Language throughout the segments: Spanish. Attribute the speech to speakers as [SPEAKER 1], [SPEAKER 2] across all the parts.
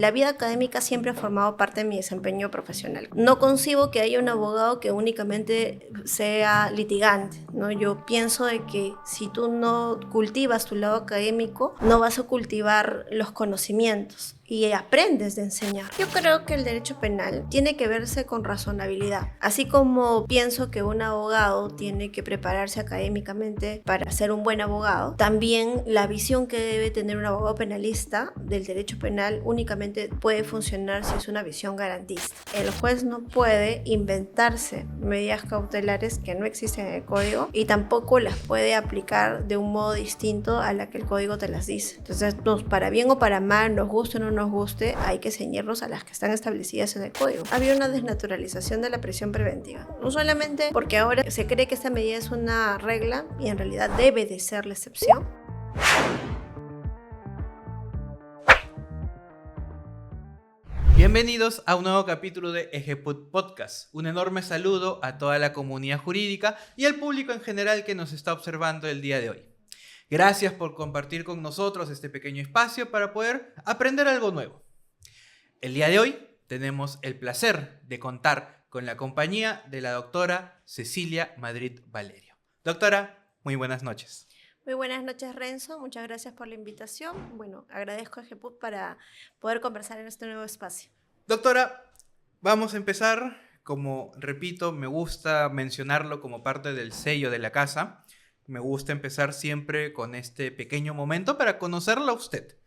[SPEAKER 1] La vida académica siempre ha formado parte de mi desempeño profesional. No concibo que haya un abogado que únicamente sea litigante, ¿no? Yo pienso de que si tú no cultivas tu lado académico, no vas a cultivar los conocimientos y aprendes de enseñar. Yo creo que el derecho penal tiene que verse con razonabilidad. Así como pienso que un abogado tiene que prepararse académicamente para ser un buen abogado, también la visión que debe tener un abogado penalista del derecho penal únicamente puede funcionar si es una visión garantista. El juez no puede inventarse medidas cautelares que no existen en el código y tampoco las puede aplicar de un modo distinto a la que el código te las dice. Entonces, para bien o para mal, nos guste o no nos guste, hay que ceñirnos a las que están establecidas en el código. Había una desnaturalización de la prisión preventiva, no solamente porque ahora se cree que esta medida es una regla y en realidad debe de ser la excepción.
[SPEAKER 2] Bienvenidos a un nuevo capítulo de Ejeput Podcast. Un enorme saludo a toda la comunidad jurídica y al público en general que nos está observando el día de hoy. Gracias por compartir con nosotros este pequeño espacio para poder aprender algo nuevo. El día de hoy tenemos el placer de contar con la compañía de la doctora Cecilia Madrid Valerio. Doctora, muy buenas noches.
[SPEAKER 1] Muy buenas noches, Renzo. Muchas gracias por la invitación. Bueno, agradezco a Ejeput para poder conversar en este nuevo espacio.
[SPEAKER 2] Doctora, vamos a empezar. Como repito, me gusta mencionarlo como parte del sello de la casa. Me gusta empezar siempre con este pequeño momento para conocerla a usted.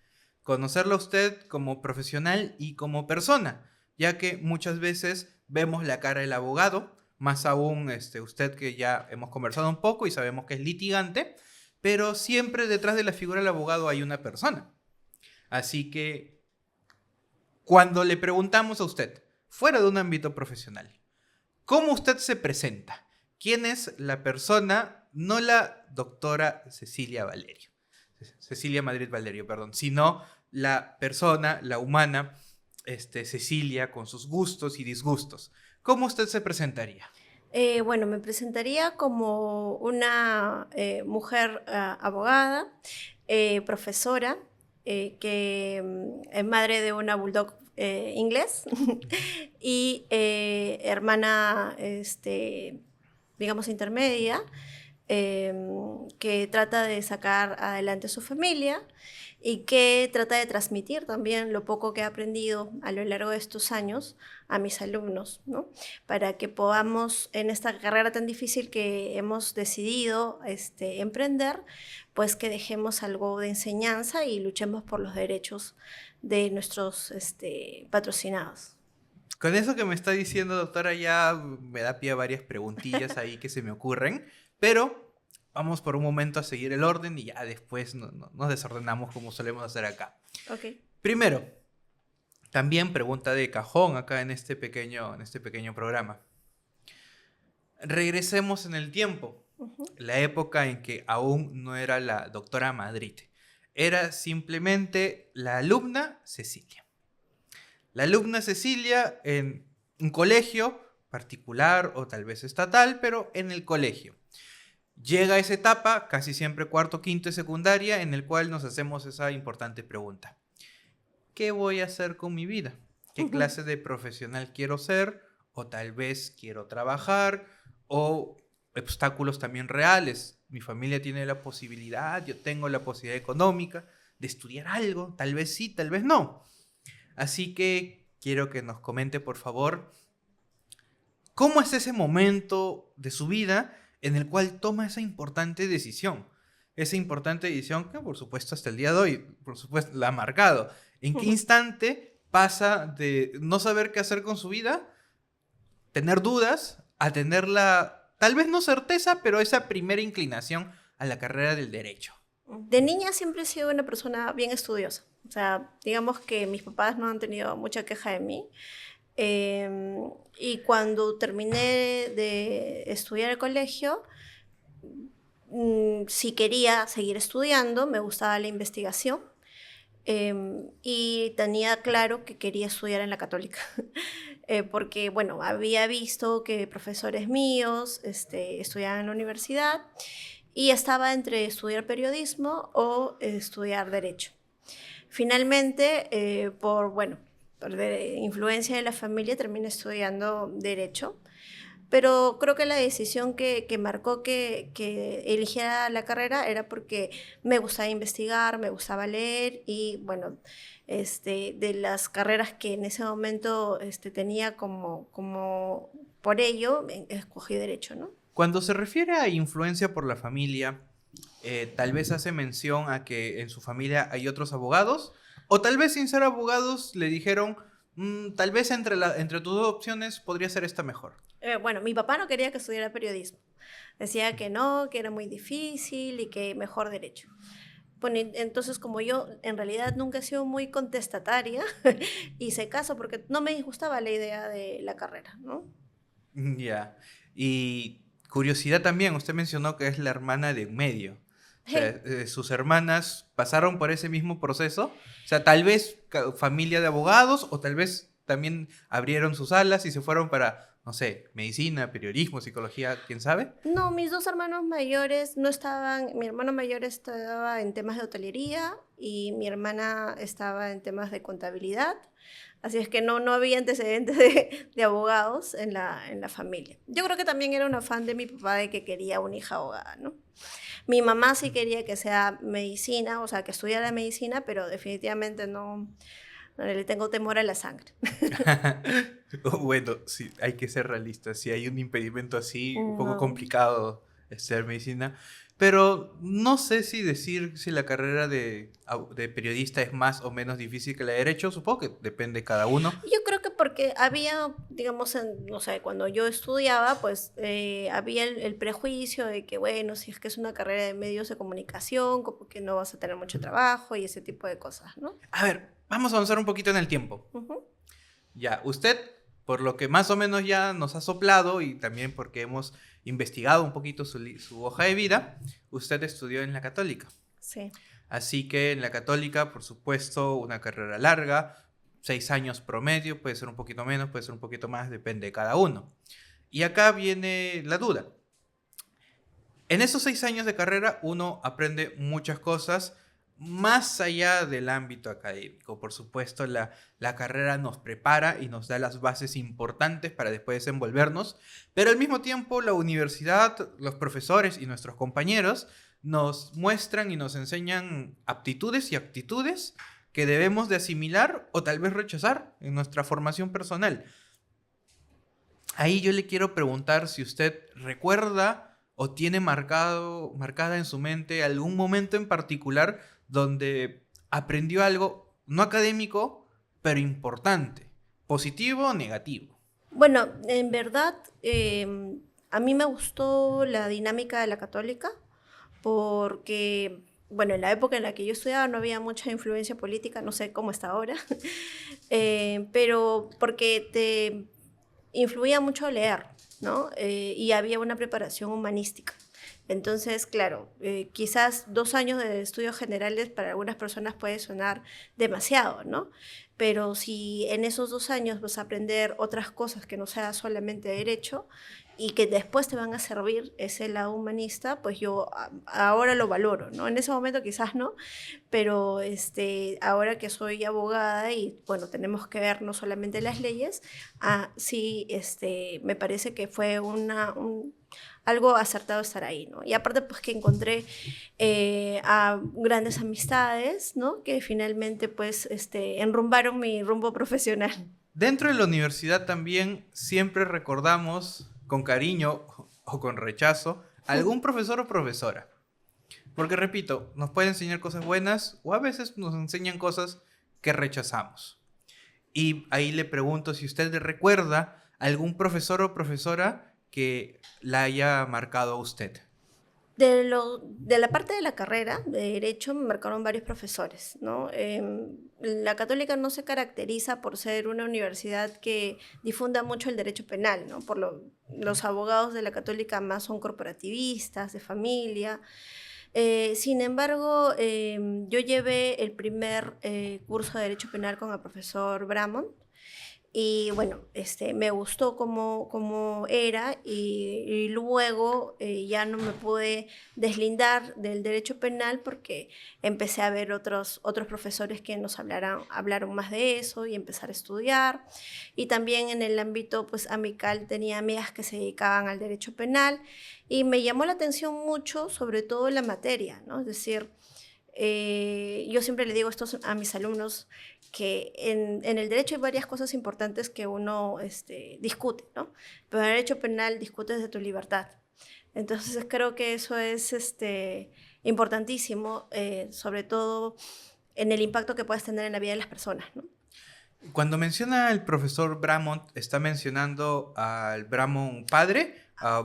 [SPEAKER 2] Conocerla a usted como profesional y como persona, ya que muchas veces vemos la cara del abogado, más aún usted que ya hemos conversado un poco y sabemos que es litigante, pero siempre detrás de la figura del abogado hay una persona. Así que cuando le preguntamos a usted, fuera de un ámbito profesional, ¿cómo usted se presenta? ¿Quién es la persona, no la doctora Cecilia Valerio? Cecilia Madrid Valerio, perdón, sino la persona, la humana, Cecilia, con sus gustos y disgustos. ¿Cómo usted se presentaría?
[SPEAKER 1] Bueno, me presentaría como una mujer abogada, profesora, que es madre de una bulldog inglés y hermana, digamos, intermedia, que trata de sacar adelante su familia y que trata de transmitir también lo poco que he aprendido a lo largo de estos años a mis alumnos, ¿no? Para que podamos, en esta carrera tan difícil que hemos decidido emprender, pues que dejemos algo de enseñanza y luchemos por los derechos de nuestros patrocinados.
[SPEAKER 2] Con eso que me está diciendo, doctora, ya me da pie a varias preguntillas ahí que se me ocurren, pero vamos por un momento a seguir el orden y ya después nos desordenamos como solemos hacer acá.
[SPEAKER 1] Ok.
[SPEAKER 2] Primero, también pregunta de cajón acá en este pequeño programa. Regresemos en el tiempo, la época en que aún no era la doctora Madrid, era simplemente la alumna Cecilia. La alumna Cecilia en un colegio particular o tal vez estatal, pero en el colegio. Llega esa etapa, casi siempre cuarto, quinto y secundaria, en el cual nos hacemos esa importante pregunta. ¿Qué voy a hacer con mi vida? ¿Qué clase de profesional quiero ser? O tal vez quiero trabajar, o obstáculos también reales. Mi familia tiene la posibilidad, yo tengo la posibilidad económica de estudiar algo, tal vez sí, tal vez no. Así que quiero que nos comente, por favor, ¿cómo es ese momento de su vida en el cual toma esa importante decisión? Esa importante decisión que, por supuesto, hasta el día de hoy, por supuesto, la ha marcado. ¿En qué instante pasa de no saber qué hacer con su vida, tener dudas, a tener tal vez no certeza, pero esa primera inclinación a la carrera del derecho?
[SPEAKER 1] De niña siempre he sido una persona bien estudiosa. O sea, digamos que mis papás no han tenido mucha queja de mí. Y cuando terminé de estudiar el colegio, si quería seguir estudiando, me gustaba la investigación. Y tenía claro que quería estudiar en la Católica, porque, bueno, había visto que profesores míos estudiaban en la universidad y estaba entre estudiar periodismo o estudiar derecho. Finalmente, por influencia de la familia, terminé estudiando Derecho. Pero creo que la decisión que marcó que eligiera la carrera era porque me gustaba investigar, me gustaba leer y bueno, de las carreras que en ese momento tenía como por ello, escogí Derecho, ¿no?
[SPEAKER 2] Cuando se refiere a influencia por la familia, tal vez hace mención a que en su familia hay otros abogados, o tal vez sin ser abogados le dijeron, tal vez entre tus dos opciones podría ser esta mejor.
[SPEAKER 1] Bueno, mi papá no quería que estudiara periodismo. Decía que no, que era muy difícil y que mejor Derecho. Bueno, entonces como yo en realidad nunca he sido muy contestataria, hice caso porque no me disgustaba la idea de la carrera, ¿no?
[SPEAKER 2] Ya. Y curiosidad también, usted mencionó que es la hermana de en medio. O sea, sus hermanas pasaron por ese mismo proceso. O sea, tal vez familia de abogados o tal vez también abrieron sus alas y se fueron para, no sé, medicina, periodismo, psicología, quién sabe.
[SPEAKER 1] No, mis dos hermanos mayores no estaban, mi hermano mayor estaba en temas de hotelería y mi hermana estaba en temas de contabilidad, así es que no había antecedentes de abogados en la familia. Yo creo que también era un afán de mi papá de que quería una hija abogada, ¿no? Mi mamá sí quería que sea medicina, o sea, que estudiara medicina, pero definitivamente no le tengo temor a la sangre.
[SPEAKER 2] Bueno, sí, hay que ser realistas. Si hay un impedimento así, un poco
[SPEAKER 1] No.
[SPEAKER 2] complicado estudiar medicina. Pero no sé si decir si la carrera de periodista es más o menos difícil que la de derecho. Supongo que depende de cada uno.
[SPEAKER 1] Yo creo que porque había, digamos, no sé, cuando yo estudiaba, pues había el prejuicio de que, bueno, si es que es una carrera de medios de comunicación, como que no vas a tener mucho trabajo y ese tipo de cosas, ¿no?
[SPEAKER 2] A ver, vamos a avanzar un poquito en el tiempo.
[SPEAKER 1] Ujú.
[SPEAKER 2] Ya, usted, por lo que más o menos ya nos ha soplado y también porque hemos investigado un poquito su hoja de vida, usted estudió en la Católica.
[SPEAKER 1] Sí.
[SPEAKER 2] Así que en la Católica, por supuesto, una carrera larga, 6 años promedio, puede ser un poquito menos, puede ser un poquito más, depende de cada uno. Y acá viene la duda. En esos 6 años de carrera uno aprende muchas cosas más allá del ámbito académico. Por supuesto, la carrera nos prepara y nos da las bases importantes para después desenvolvernos, pero al mismo tiempo la universidad, los profesores y nuestros compañeros nos muestran y nos enseñan aptitudes y actitudes que debemos de asimilar o tal vez rechazar en nuestra formación personal. Ahí yo le quiero preguntar si usted recuerda o tiene marcada en su mente algún momento en particular donde aprendió algo no académico, pero importante, positivo o negativo.
[SPEAKER 1] Bueno, en verdad, a mí me gustó la dinámica de la católica porque, bueno, en la época en la que yo estudiaba no había mucha influencia política, no sé cómo está ahora, pero porque te influía mucho leer, ¿no? Y había una preparación humanística. Entonces, claro, quizás 2 años de estudios generales para algunas personas puede sonar demasiado, ¿no? Pero si en esos 2 años vas a aprender otras cosas que no sea solamente derecho y que después te van a servir ese lado humanista, pues yo ahora lo valoro, ¿no? En ese momento quizás no, pero ahora que soy abogada y bueno, tenemos que ver no solamente las leyes, sí, me parece que fue algo acertado estar ahí, ¿no? Y aparte, pues que encontré a grandes amistades, ¿no? Que finalmente, pues, enrumbaron mi rumbo profesional.
[SPEAKER 2] Dentro de la universidad también siempre recordamos con cariño o con rechazo algún profesor o profesora. Porque repito, nos puede enseñar cosas buenas o a veces nos enseñan cosas que rechazamos. Y ahí le pregunto si usted recuerda algún profesor o profesora que la haya marcado a usted.
[SPEAKER 1] De la parte de la carrera de Derecho me marcaron varios profesores, ¿no? La Católica no se caracteriza por ser una universidad que difunda mucho el derecho penal, ¿no? Los abogados de la Católica más son corporativistas, de familia. Sin embargo, yo llevé el primer curso de Derecho Penal con el profesor Bramont Y bueno, me gustó como era y luego ya no me pude deslindar del derecho penal porque empecé a ver otros profesores que nos hablaron más de eso y empezar a estudiar. Y también en el ámbito pues amical tenía amigas que se dedicaban al derecho penal y me llamó la atención mucho, sobre todo la materia, ¿no? Es decir, yo siempre le digo esto a mis alumnos que en el derecho hay varias cosas importantes que uno discute, ¿no? Pero en el derecho penal discutes de tu libertad. Entonces creo que eso es importantísimo, sobre todo en el impacto que puedes tener en la vida de las personas, ¿no?
[SPEAKER 2] Cuando menciona el profesor Bramont, ¿está mencionando al Bramont padre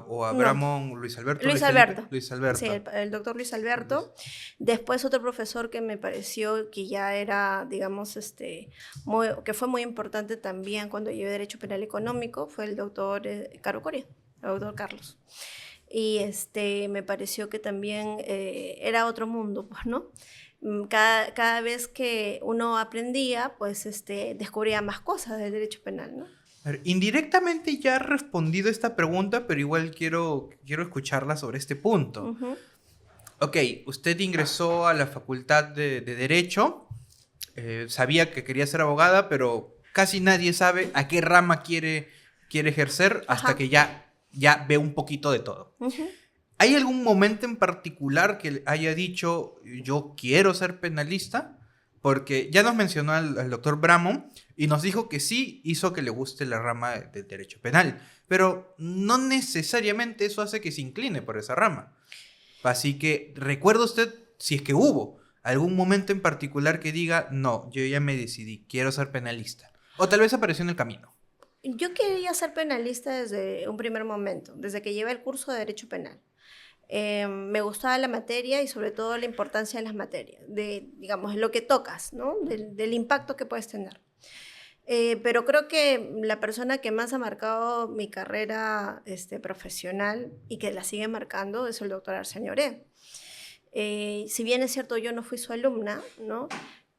[SPEAKER 2] o a
[SPEAKER 1] No,
[SPEAKER 2] Bramont Luis Alberto,
[SPEAKER 1] Luis
[SPEAKER 2] Luis Felipe?
[SPEAKER 1] Alberto.
[SPEAKER 2] Luis
[SPEAKER 1] Sí,
[SPEAKER 2] Alberto.
[SPEAKER 1] el doctor Luis
[SPEAKER 2] Luis-
[SPEAKER 1] Alberto. Después otro profesor que me pareció que ya era, digamos, que fue muy importante también cuando llevé Derecho Penal Económico, fue el doctor Caro Coria, el doctor Carlos. Y me pareció que también era otro mundo, pues, ¿no? Cada vez que uno aprendía, pues descubría más cosas del derecho penal, ¿no?
[SPEAKER 2] A ver, indirectamente ya ha respondido esta pregunta, pero igual quiero escucharla sobre este punto.
[SPEAKER 1] Ujú.
[SPEAKER 2] Ok, usted ingresó a la Facultad de Derecho, sabía que quería ser abogada, pero casi nadie sabe a qué rama quiere ejercer hasta
[SPEAKER 1] Ajá.
[SPEAKER 2] que ya ve un poquito de todo.
[SPEAKER 1] Ujú.
[SPEAKER 2] ¿Hay algún momento en particular que haya dicho, yo quiero ser penalista? Porque ya nos mencionó al doctor Bramo y nos dijo que sí hizo que le guste la rama del derecho penal, pero no necesariamente eso hace que se incline por esa rama. Así que, ¿recuerda usted si es que hubo algún momento en particular que diga, no, yo ya me decidí, quiero ser penalista? O tal vez apareció en el camino.
[SPEAKER 1] Yo quería ser penalista desde un primer momento, desde que llevé el curso de Derecho Penal. Me gustaba la materia y sobre todo la importancia de las materias, de, digamos, lo que tocas, ¿no? Del impacto que puedes tener. Pero creo que la persona que más ha marcado mi carrera profesional y que la sigue marcando es el doctor Arsenio Oré. Si bien es cierto, yo no fui su alumna, ¿no?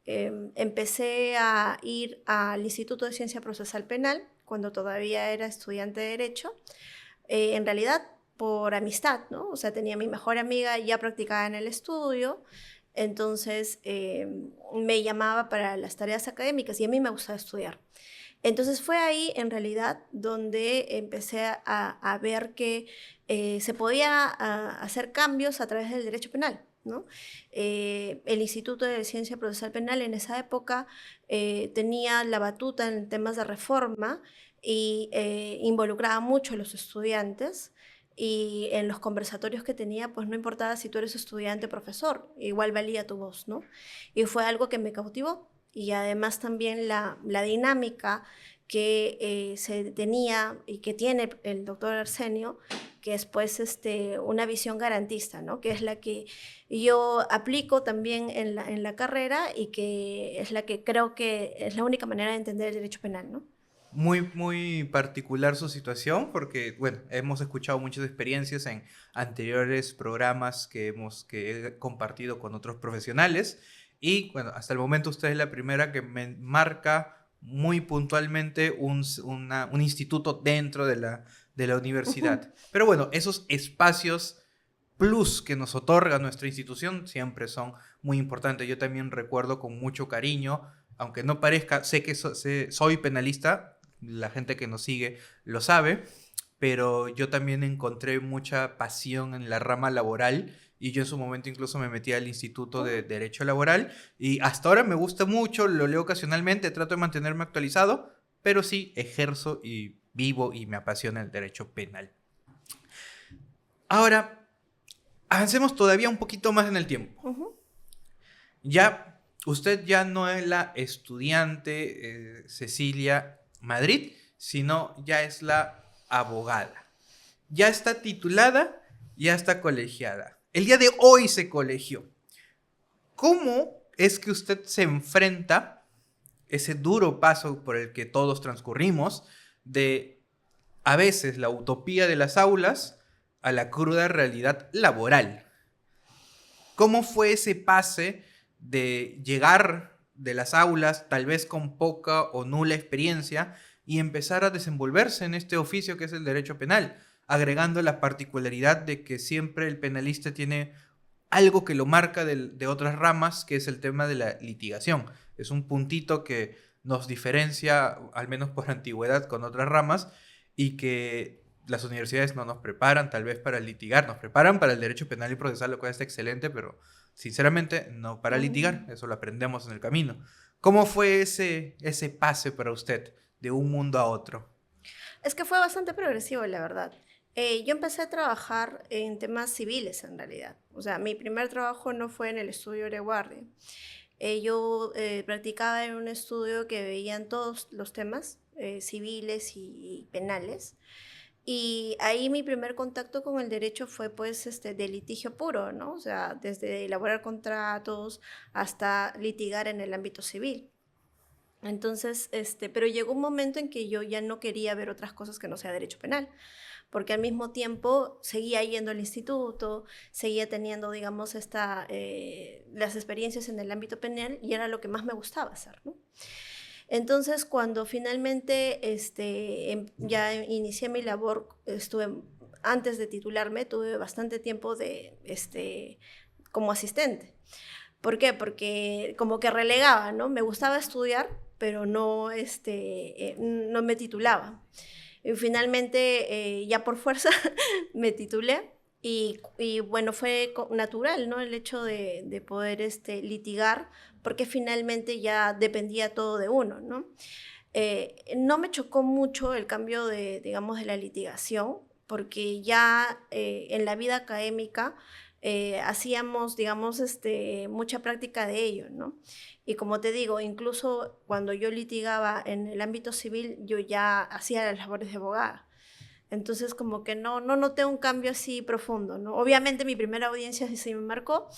[SPEAKER 1] Empecé a ir al Instituto de Ciencia Procesal Penal cuando todavía era estudiante de Derecho, en realidad por amistad, ¿no? O sea, tenía mi mejor amiga, ya practicaba en el estudio, entonces me llamaba para las tareas académicas y a mí me gustaba estudiar. Entonces fue ahí en realidad donde empecé a ver que se podía hacer cambios a través del derecho penal, ¿no? El Instituto de Ciencia Procesal Penal en esa época tenía la batuta en temas de reforma y involucraba mucho a los estudiantes y en los conversatorios que tenía, pues no importaba si tú eres estudiante o profesor, igual valía tu voz, ¿no? Y fue algo que me cautivó y además también la dinámica que se tenía y que tiene el doctor Arsenio, que es pues una visión garantista, ¿no? Que es la que yo aplico también en la carrera y que es la que creo que es la única manera de entender el derecho penal, ¿no?
[SPEAKER 2] Muy particular su situación porque, bueno, hemos escuchado muchas experiencias en anteriores programas que he compartido con otros profesionales y, bueno, hasta el momento usted es la primera que me marca muy puntualmente un instituto dentro de la universidad. Pero bueno, esos espacios plus que nos otorga nuestra institución siempre son muy importantes. Yo también recuerdo con mucho cariño, aunque no parezca, sé que soy penalista, la gente que nos sigue lo sabe, pero yo también encontré mucha pasión en la rama laboral y yo en su momento incluso me metí al Instituto de Derecho Laboral y hasta ahora me gusta mucho, lo leo ocasionalmente, trato de mantenerme actualizado, pero sí ejerzo y vivo y me apasiona el derecho penal. Ahora, avancemos todavía un poquito más en el tiempo.
[SPEAKER 1] Ujú.
[SPEAKER 2] Ya, usted ya no es la estudiante Cecilia Madrid, sino ya es la abogada. Ya está titulada, ya está colegiada. El día de hoy se colegió. ¿Cómo es que usted se enfrenta ese duro paso por el que todos transcurrimos de a veces la utopía de las aulas a la cruda realidad laboral? ¿Cómo fue ese pase de llegar de las aulas, tal vez con poca o nula experiencia, y empezar a desenvolverse en este oficio que es el derecho penal, agregando la particularidad de que siempre el penalista tiene algo que lo marca de otras ramas, que es el tema de la litigación. Es un puntito que nos diferencia, al menos por antigüedad, con otras ramas, y que las universidades no nos preparan tal vez para litigar, nos preparan para el derecho penal y procesal, lo cual está excelente, pero sinceramente no para litigar, eso lo aprendemos en el camino. ¿Cómo fue ese pase para usted de un mundo a otro?
[SPEAKER 1] Es que fue bastante progresivo, la verdad. Yo empecé a trabajar en temas civiles, en realidad. O sea, mi primer trabajo no fue en el estudio de guardia. Yo practicaba en un estudio que veían todos los temas civiles y penales. Y ahí mi primer contacto con el derecho fue pues de litigio puro, ¿no? O sea, desde elaborar contratos hasta litigar en el ámbito civil. Entonces, pero llegó un momento en que yo ya no quería ver otras cosas que no sea derecho penal, porque al mismo tiempo seguía yendo al instituto, seguía teniendo, digamos, las experiencias en el ámbito penal y era lo que más me gustaba hacer, ¿no? Entonces, cuando finalmente ya inicié mi labor, antes de titularme, tuve bastante tiempo como asistente. ¿Por qué? Porque como que relegaba, ¿no? Me gustaba estudiar, pero no, no me titulaba. Y finalmente, ya por fuerza, me titulé y bueno, fue natural, ¿no? El hecho de poder litigar, porque finalmente ya dependía todo de uno, ¿no? No me chocó mucho el cambio digamos, de la litigación, porque ya en la vida académica hacíamos, digamos, mucha práctica de ello, ¿no? Y como te digo, incluso cuando yo litigaba en el ámbito civil, yo ya hacía las labores de abogada. Entonces, como que no noté un cambio así profundo, ¿no? Obviamente mi primera audiencia sí se me marcó,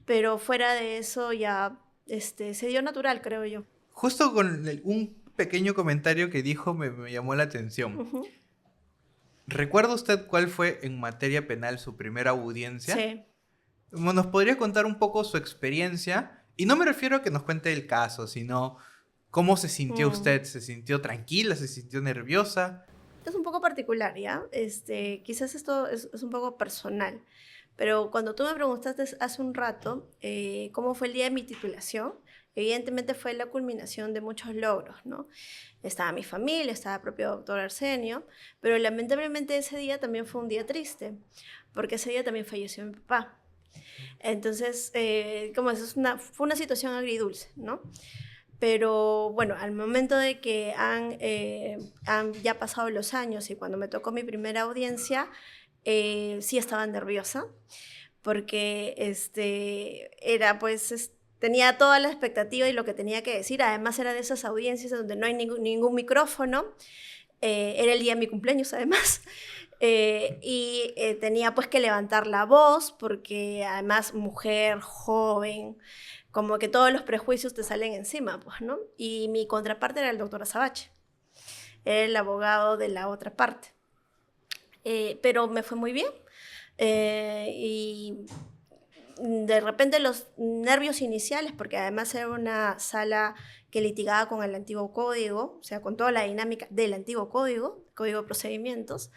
[SPEAKER 1] pero fuera de eso ya se dio natural, creo yo.
[SPEAKER 2] Justo con un pequeño comentario que dijo me llamó la atención.
[SPEAKER 1] Ujú.
[SPEAKER 2] ¿Recuerda usted cuál fue en materia penal su primera audiencia?
[SPEAKER 1] Sí.
[SPEAKER 2] ¿Nos podría contar un poco su experiencia? Y no me refiero a que nos cuente el caso, sino cómo se sintió
[SPEAKER 1] Mm.
[SPEAKER 2] usted. ¿Se sintió tranquila? ¿Se sintió nerviosa?
[SPEAKER 1] Es un poco particular, ¿ya? Quizás esto es un poco personal, pero cuando tú me preguntaste hace un rato cómo fue el día de mi titulación, evidentemente fue la culminación de muchos logros, ¿no? Estaba mi familia, estaba el propio doctor Arsenio, pero lamentablemente ese día también fue un día triste, porque ese día también falleció mi papá. Entonces, como eso fue una situación agridulce, ¿no? Pero bueno, al momento de que han ya pasado los años y cuando me tocó mi primera audiencia, sí estaba nerviosa porque era pues tenía toda la expectativa y lo que tenía que decir. Además era de esas audiencias donde no hay ningún micrófono. Era el día de mi cumpleaños además. Tenía pues que levantar la voz porque además mujer, joven, como que todos los prejuicios te salen encima, pues, ¿no? Y mi contraparte era el doctor Azabache, era el abogado de la otra parte. Pero me fue muy bien. Y de repente los nervios iniciales, porque además era una sala que litigaba con el antiguo código, o sea, con toda la dinámica del antiguo código de procedimientos,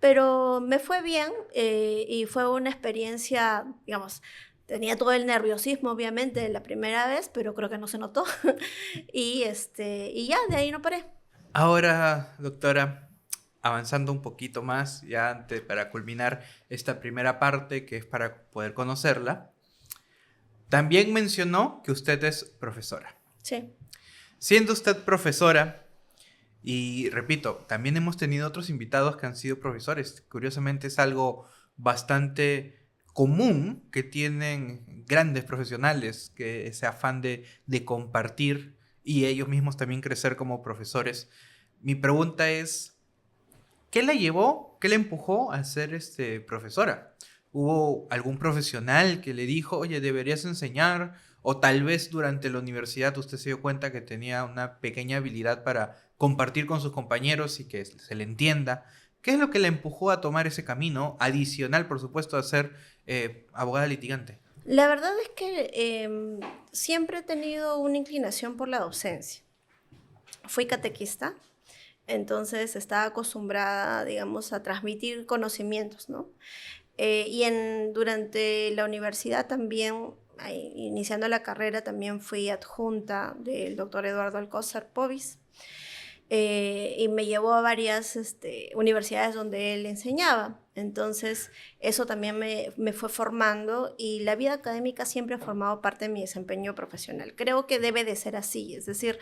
[SPEAKER 1] pero me fue bien y fue una experiencia, digamos, tenía todo el nerviosismo obviamente de la primera vez, pero creo que no se notó y ya, de ahí no paré.
[SPEAKER 2] Ahora, doctora, avanzando un poquito más, ya antes para culminar esta primera parte que es para poder conocerla, también mencionó que usted es profesora.
[SPEAKER 1] Sí.
[SPEAKER 2] Siendo usted profesora, y repito, también hemos tenido otros invitados que han sido profesores. Curiosamente es algo bastante común que tienen grandes profesionales, que ese afán de compartir y ellos mismos también crecer como profesores. Mi pregunta es, ¿qué la llevó, qué le empujó a ser profesora? ¿Hubo algún profesional que le dijo, oye, deberías enseñar? O tal vez durante la universidad usted se dio cuenta que tenía una pequeña habilidad para compartir con sus compañeros y que se le entienda. ¿Qué es lo que le empujó a tomar ese camino adicional, por supuesto, a ser abogada litigante?
[SPEAKER 1] La verdad es que siempre he tenido una inclinación por la docencia. Fui catequista entonces estaba acostumbrada, digamos, a transmitir conocimientos, ¿no? Durante la universidad también, iniciando la carrera, también fui adjunta del doctor Eduardo Alcózar Povis, y me llevó a varias universidades donde él enseñaba. Entonces, eso también me fue formando, y la vida académica siempre ha formado parte de mi desempeño profesional. Creo que debe de ser así, es decir,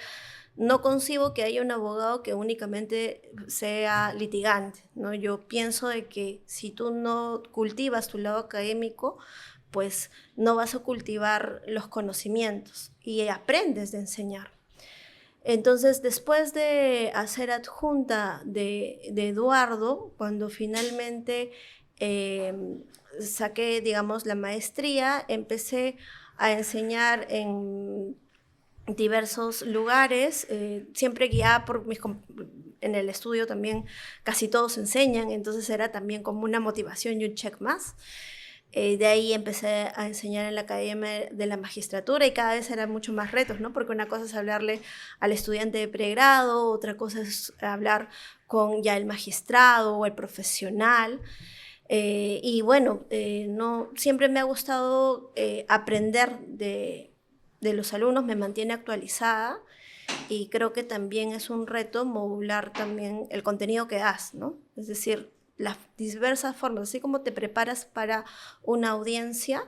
[SPEAKER 1] no concibo que haya un abogado que únicamente sea litigante, ¿no? Yo pienso de que si tú no cultivas tu lado académico, pues no vas a cultivar los conocimientos y aprendes de enseñar. Entonces, después de hacer adjunta de Eduardo, cuando finalmente eh, saqué, digamos, la maestría, empecé a enseñar en diversos lugares, siempre guiada por en el estudio también casi todos enseñan, entonces era también como una motivación y un check más. De ahí empecé a enseñar en la Academia de la Magistratura, y cada vez eran mucho más retos, ¿no? Porque una cosa es hablarle al estudiante de pregrado, otra cosa es hablar con ya el magistrado o el profesional. Y bueno, no, siempre me ha gustado aprender de los alumnos, me mantiene actualizada, y creo que también es un reto modular también el contenido que das, ¿no? Es decir, las diversas formas, así como te preparas para una audiencia,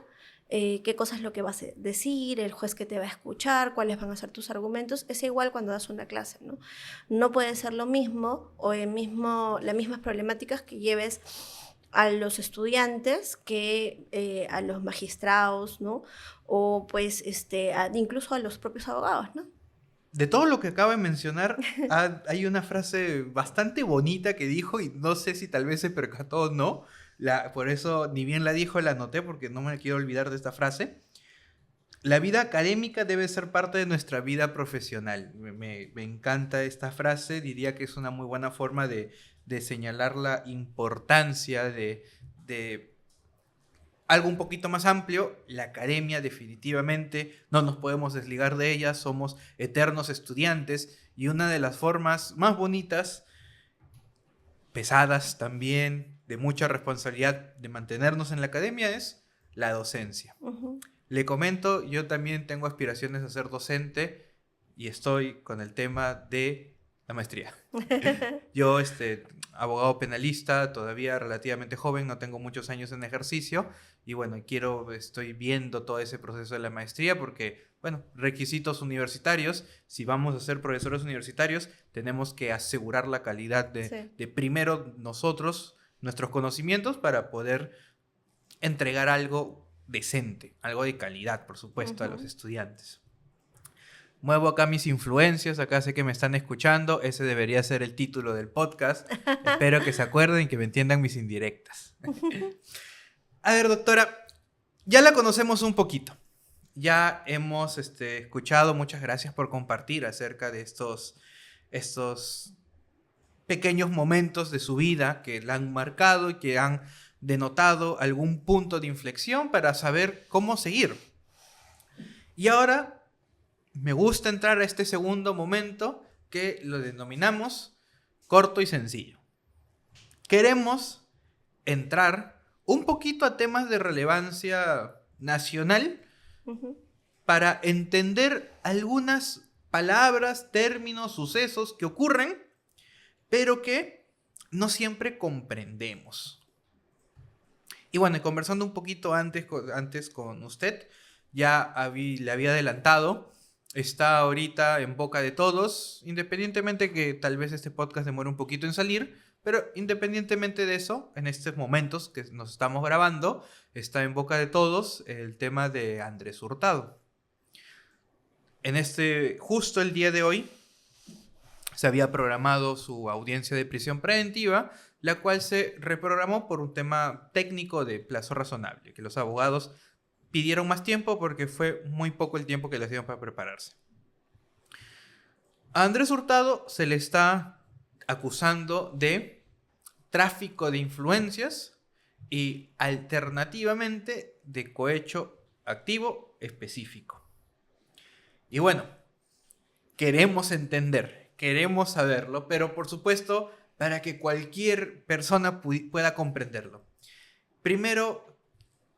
[SPEAKER 1] qué cosa es lo que vas a decir, el juez que te va a escuchar, cuáles van a ser tus argumentos, es igual cuando das una clase, ¿no? No puede ser lo mismo o las mismas problemáticas que lleves a los estudiantes que a los magistrados, ¿no? O pues incluso a los propios abogados, ¿no?
[SPEAKER 2] De todo lo que acaba de mencionar, hay una frase bastante bonita que dijo, y no sé si tal vez se percató o no. Por eso, ni bien la dijo, la anoté porque no me quiero olvidar de esta frase. La vida académica debe ser parte de nuestra vida profesional. Me encanta esta frase, diría que es una muy buena forma de señalar la importancia de algo un poquito más amplio. La academia definitivamente no nos podemos desligar de ella, somos eternos estudiantes, y una de las formas más bonitas, pesadas también, de mucha responsabilidad de mantenernos en la academia es la docencia.
[SPEAKER 1] Uh-huh.
[SPEAKER 2] Le comento, yo también tengo aspiraciones a ser docente y estoy con el tema de la maestría. Yo, abogado penalista, todavía relativamente joven, no tengo muchos años en ejercicio, y bueno, estoy viendo todo ese proceso de la maestría porque, bueno, requisitos universitarios, si vamos a ser profesores universitarios, tenemos que asegurar la calidad de primero nosotros, nuestros conocimientos, para poder entregar algo decente, algo de calidad, por supuesto, a los estudiantes. Muevo acá mis influencias, acá sé que me están escuchando, ese debería ser el título del podcast. Espero que se acuerden y que me entiendan mis indirectas. A ver, doctora, ya la conocemos un poquito. Ya hemos escuchado, muchas gracias por compartir acerca de estos pequeños momentos de su vida que la han marcado y que han denotado algún punto de inflexión para saber cómo seguir. Y ahora me gusta entrar a este segundo momento que lo denominamos corto y sencillo. Queremos entrar un poquito a temas de relevancia nacional para entender algunas palabras, términos, sucesos que ocurren, pero que no siempre comprendemos. Y bueno, conversando un poquito antes con usted, ya le había adelantado, está ahorita en boca de todos, independientemente que tal vez este podcast demore un poquito en salir, pero independientemente de eso, en estos momentos que nos estamos grabando, está en boca de todos el tema de Andrés Hurtado. Justo el día de hoy, se había programado su audiencia de prisión preventiva, la cual se reprogramó por un tema técnico de plazo razonable, que los abogados pidieron más tiempo porque fue muy poco el tiempo que les dieron para prepararse. A Andrés Hurtado se le está acusando de tráfico de influencias y alternativamente de cohecho activo específico. Y bueno, queremos entender queremos saberlo, pero por supuesto, para que cualquier persona pueda comprenderlo. Primero,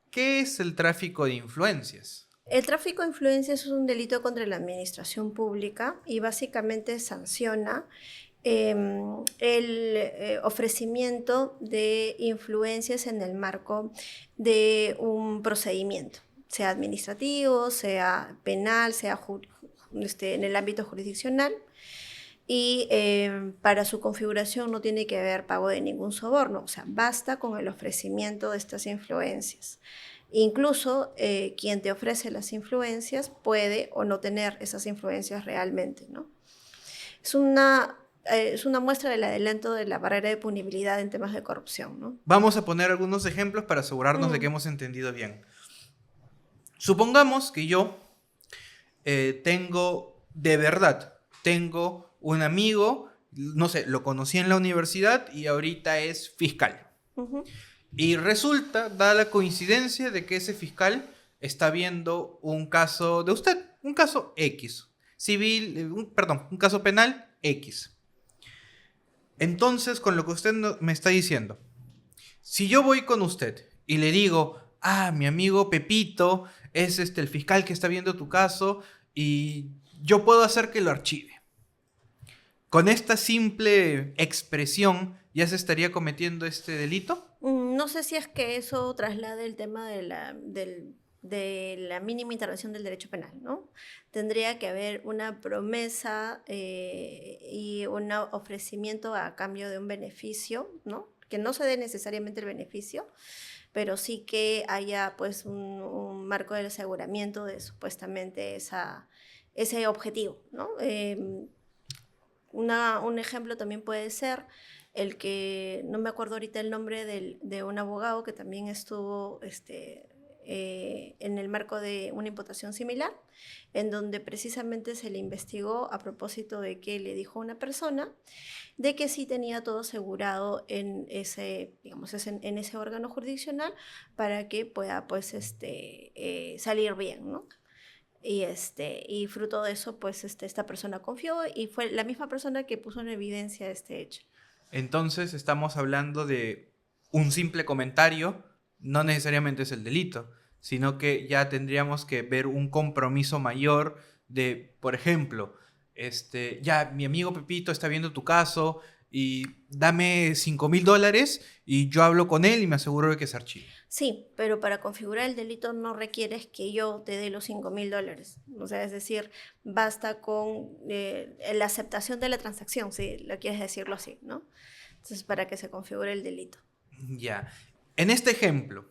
[SPEAKER 2] ¿qué es el tráfico de influencias?
[SPEAKER 1] El tráfico de influencias es un delito contra la administración pública y básicamente sanciona el ofrecimiento de influencias en el marco de un procedimiento, sea administrativo, sea penal, sea en el ámbito jurisdiccional. Y para su configuración no tiene que haber pago de ningún soborno, o sea, basta con el ofrecimiento de estas influencias. Incluso quien te ofrece las influencias puede o no tener esas influencias realmente, ¿no? Es una muestra del adelanto de la barrera de punibilidad en temas de corrupción, ¿no?
[SPEAKER 2] Vamos a poner algunos ejemplos para asegurarnos de que hemos entendido bien. Supongamos que yo tengo un amigo, no sé, lo conocí en la universidad y ahorita es fiscal. Y resulta, da la coincidencia de que ese fiscal está viendo un caso de usted, un caso X, un caso penal X. Entonces, con lo que usted me está diciendo, si yo voy con usted y le digo, mi amigo Pepito es el fiscal que está viendo tu caso y yo puedo hacer que lo archive. ¿Con esta simple expresión ya se estaría cometiendo este delito?
[SPEAKER 1] No sé si es que eso traslade el tema de la mínima intervención del derecho penal, ¿no? Tendría que haber una promesa y un ofrecimiento a cambio de un beneficio, ¿no? Que no se dé necesariamente el beneficio, pero sí que haya pues un marco del aseguramiento de supuestamente ese objetivo, ¿no? Un ejemplo también puede ser el que, no me acuerdo ahorita el nombre de un abogado que también estuvo en el marco de una imputación similar, en donde precisamente se le investigó a propósito de que le dijo a una persona de que sí tenía todo asegurado en ese, digamos, en ese órgano jurisdiccional para que pueda pues, salir bien, ¿no? Y fruto de eso, pues esta persona confió y fue la misma persona que puso en evidencia este hecho.
[SPEAKER 2] Entonces estamos hablando de un simple comentario, no necesariamente es el delito, sino que ya tendríamos que ver un compromiso mayor de, por ejemplo, ya mi amigo Pepito está viendo tu caso y dame $5,000 y yo hablo con él y me aseguro de que se archive.
[SPEAKER 1] Sí, pero para configurar el delito no requieres que yo te dé los $5,000. O sea, es decir, basta con la aceptación de la transacción, si lo quieres decirlo así, ¿no? Entonces, para que se configure el delito.
[SPEAKER 2] Ya. En este ejemplo,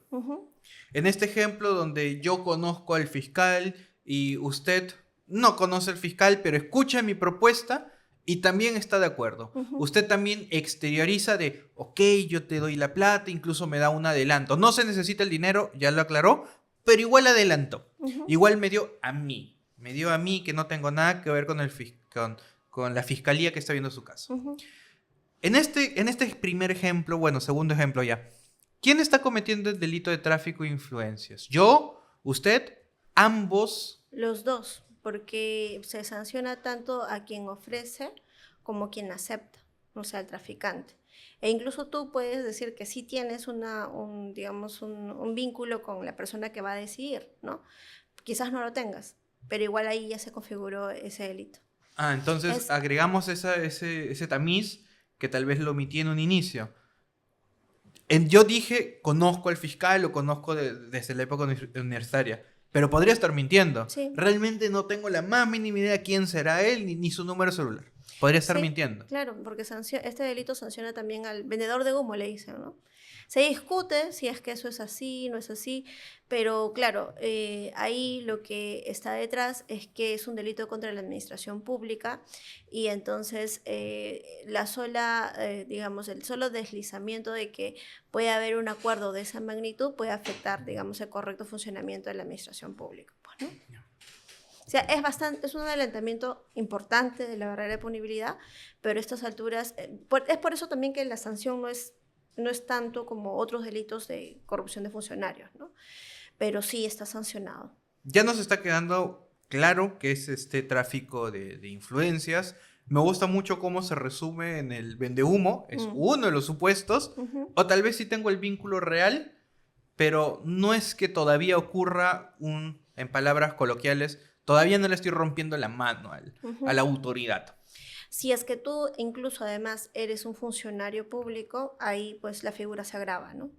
[SPEAKER 2] donde yo conozco al fiscal y usted no conoce al fiscal, pero escucha mi propuesta y también está de acuerdo. Usted también exterioriza de, ok, yo te doy la plata, incluso me da un adelanto. No se necesita el dinero, ya lo aclaró, pero igual adelantó. Igual me dio a mí. Me dio a mí que no tengo nada que ver con, con la fiscalía que está viendo su caso. En este primer ejemplo, bueno, segundo ejemplo ya. ¿Quién está cometiendo el delito de tráfico de influencias? ¿Yo? ¿Usted? ¿Ambos?
[SPEAKER 1] Los dos, porque se sanciona tanto a quien ofrece como quien acepta, o sea, el traficante. E incluso tú puedes decir que sí tienes un vínculo con la persona que va a decidir, ¿no? Quizás no lo tengas, pero igual ahí ya se configuró ese delito.
[SPEAKER 2] Entonces agregamos ese tamiz que tal vez lo omití en un inicio. Yo dije, conozco al fiscal, lo conozco desde la época universitaria, pero podría estar mintiendo.
[SPEAKER 1] Sí.
[SPEAKER 2] Realmente no tengo la más mínima idea quién será él ni su número celular. Podría estar mintiendo.
[SPEAKER 1] Claro, porque este delito sanciona también al vendedor de humo, le dicen, ¿no? Se discute si es que eso es así, no es así, pero claro, ahí lo que está detrás es que es un delito contra la administración pública y entonces el solo deslizamiento de que puede haber un acuerdo de esa magnitud puede afectar, digamos, el correcto funcionamiento de la administración pública, pues, ¿no? O sea, es un adelantamiento importante de la barrera de punibilidad, pero a estas alturas, es por eso también que la sanción no es tanto como otros delitos de corrupción de funcionarios, ¿no? Pero sí está sancionado.
[SPEAKER 2] Ya nos está quedando claro que es este tráfico de influencias, Me gusta mucho cómo se resume en el vendehumo, es uno de los supuestos,
[SPEAKER 1] Ujú.
[SPEAKER 2] o tal vez sí tengo el vínculo real, pero no es que todavía ocurra en palabras coloquiales, todavía no le estoy rompiendo la mano a la
[SPEAKER 1] Ujú.
[SPEAKER 2] autoridad.
[SPEAKER 1] Si es que tú incluso además eres un funcionario público, ahí pues la figura se agrava, ¿no?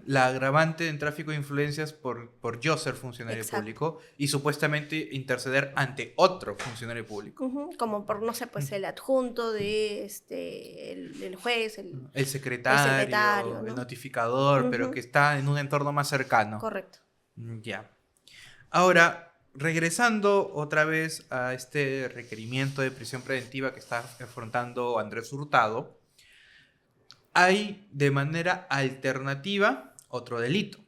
[SPEAKER 2] La agravante en tráfico de influencias por yo ser funcionario
[SPEAKER 1] Exacto.
[SPEAKER 2] público y supuestamente interceder ante otro funcionario público.
[SPEAKER 1] Ujú. Como por, no sé, pues el adjunto de el juez,
[SPEAKER 2] El
[SPEAKER 1] el secretario,
[SPEAKER 2] secretario, el
[SPEAKER 1] ¿no?
[SPEAKER 2] notificador, pero que
[SPEAKER 1] Ujú.
[SPEAKER 2] está en un entorno más cercano.
[SPEAKER 1] Correcto.
[SPEAKER 2] Ya. Ahora, regresando otra vez a este requerimiento de prisión preventiva que está afrontando Andrés Hurtado, hay de manera alternativa otro delito,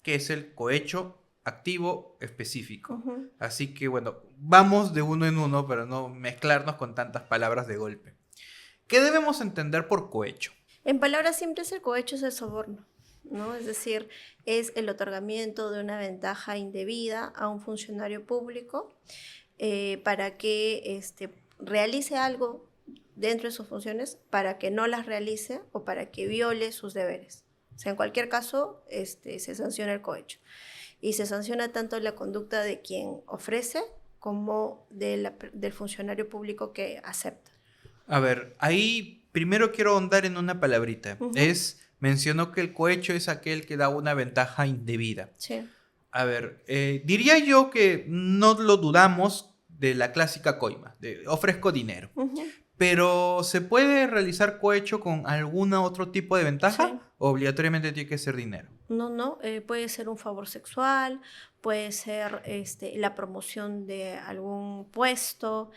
[SPEAKER 2] que es el cohecho activo específico.
[SPEAKER 1] Ujú.
[SPEAKER 2] Así que bueno, vamos de uno en uno para no mezclarnos con tantas palabras de golpe. ¿Qué debemos entender por cohecho?
[SPEAKER 1] En palabras simples, el cohecho es el soborno, ¿no? Es decir, es el otorgamiento de una ventaja indebida a un funcionario público para que realice algo dentro de sus funciones, para que no las realice o para que viole sus deberes. O sea, en cualquier caso, se sanciona el cohecho. Y se sanciona tanto la conducta de quien ofrece como del funcionario público que acepta.
[SPEAKER 2] A ver, ahí primero quiero ahondar en una palabrita.
[SPEAKER 1] Ujú.
[SPEAKER 2] Mencionó que el cohecho es aquel que da una ventaja indebida.
[SPEAKER 1] Sí.
[SPEAKER 2] A ver, diría yo que no lo dudamos de la clásica coima, de ofrezco dinero.
[SPEAKER 1] Ujú.
[SPEAKER 2] Pero ¿se puede realizar cohecho con algún otro tipo de ventaja?
[SPEAKER 1] Sí.
[SPEAKER 2] ¿O obligatoriamente tiene que ser dinero?
[SPEAKER 1] No, no, puede ser un favor sexual, puede ser la promoción de algún puesto,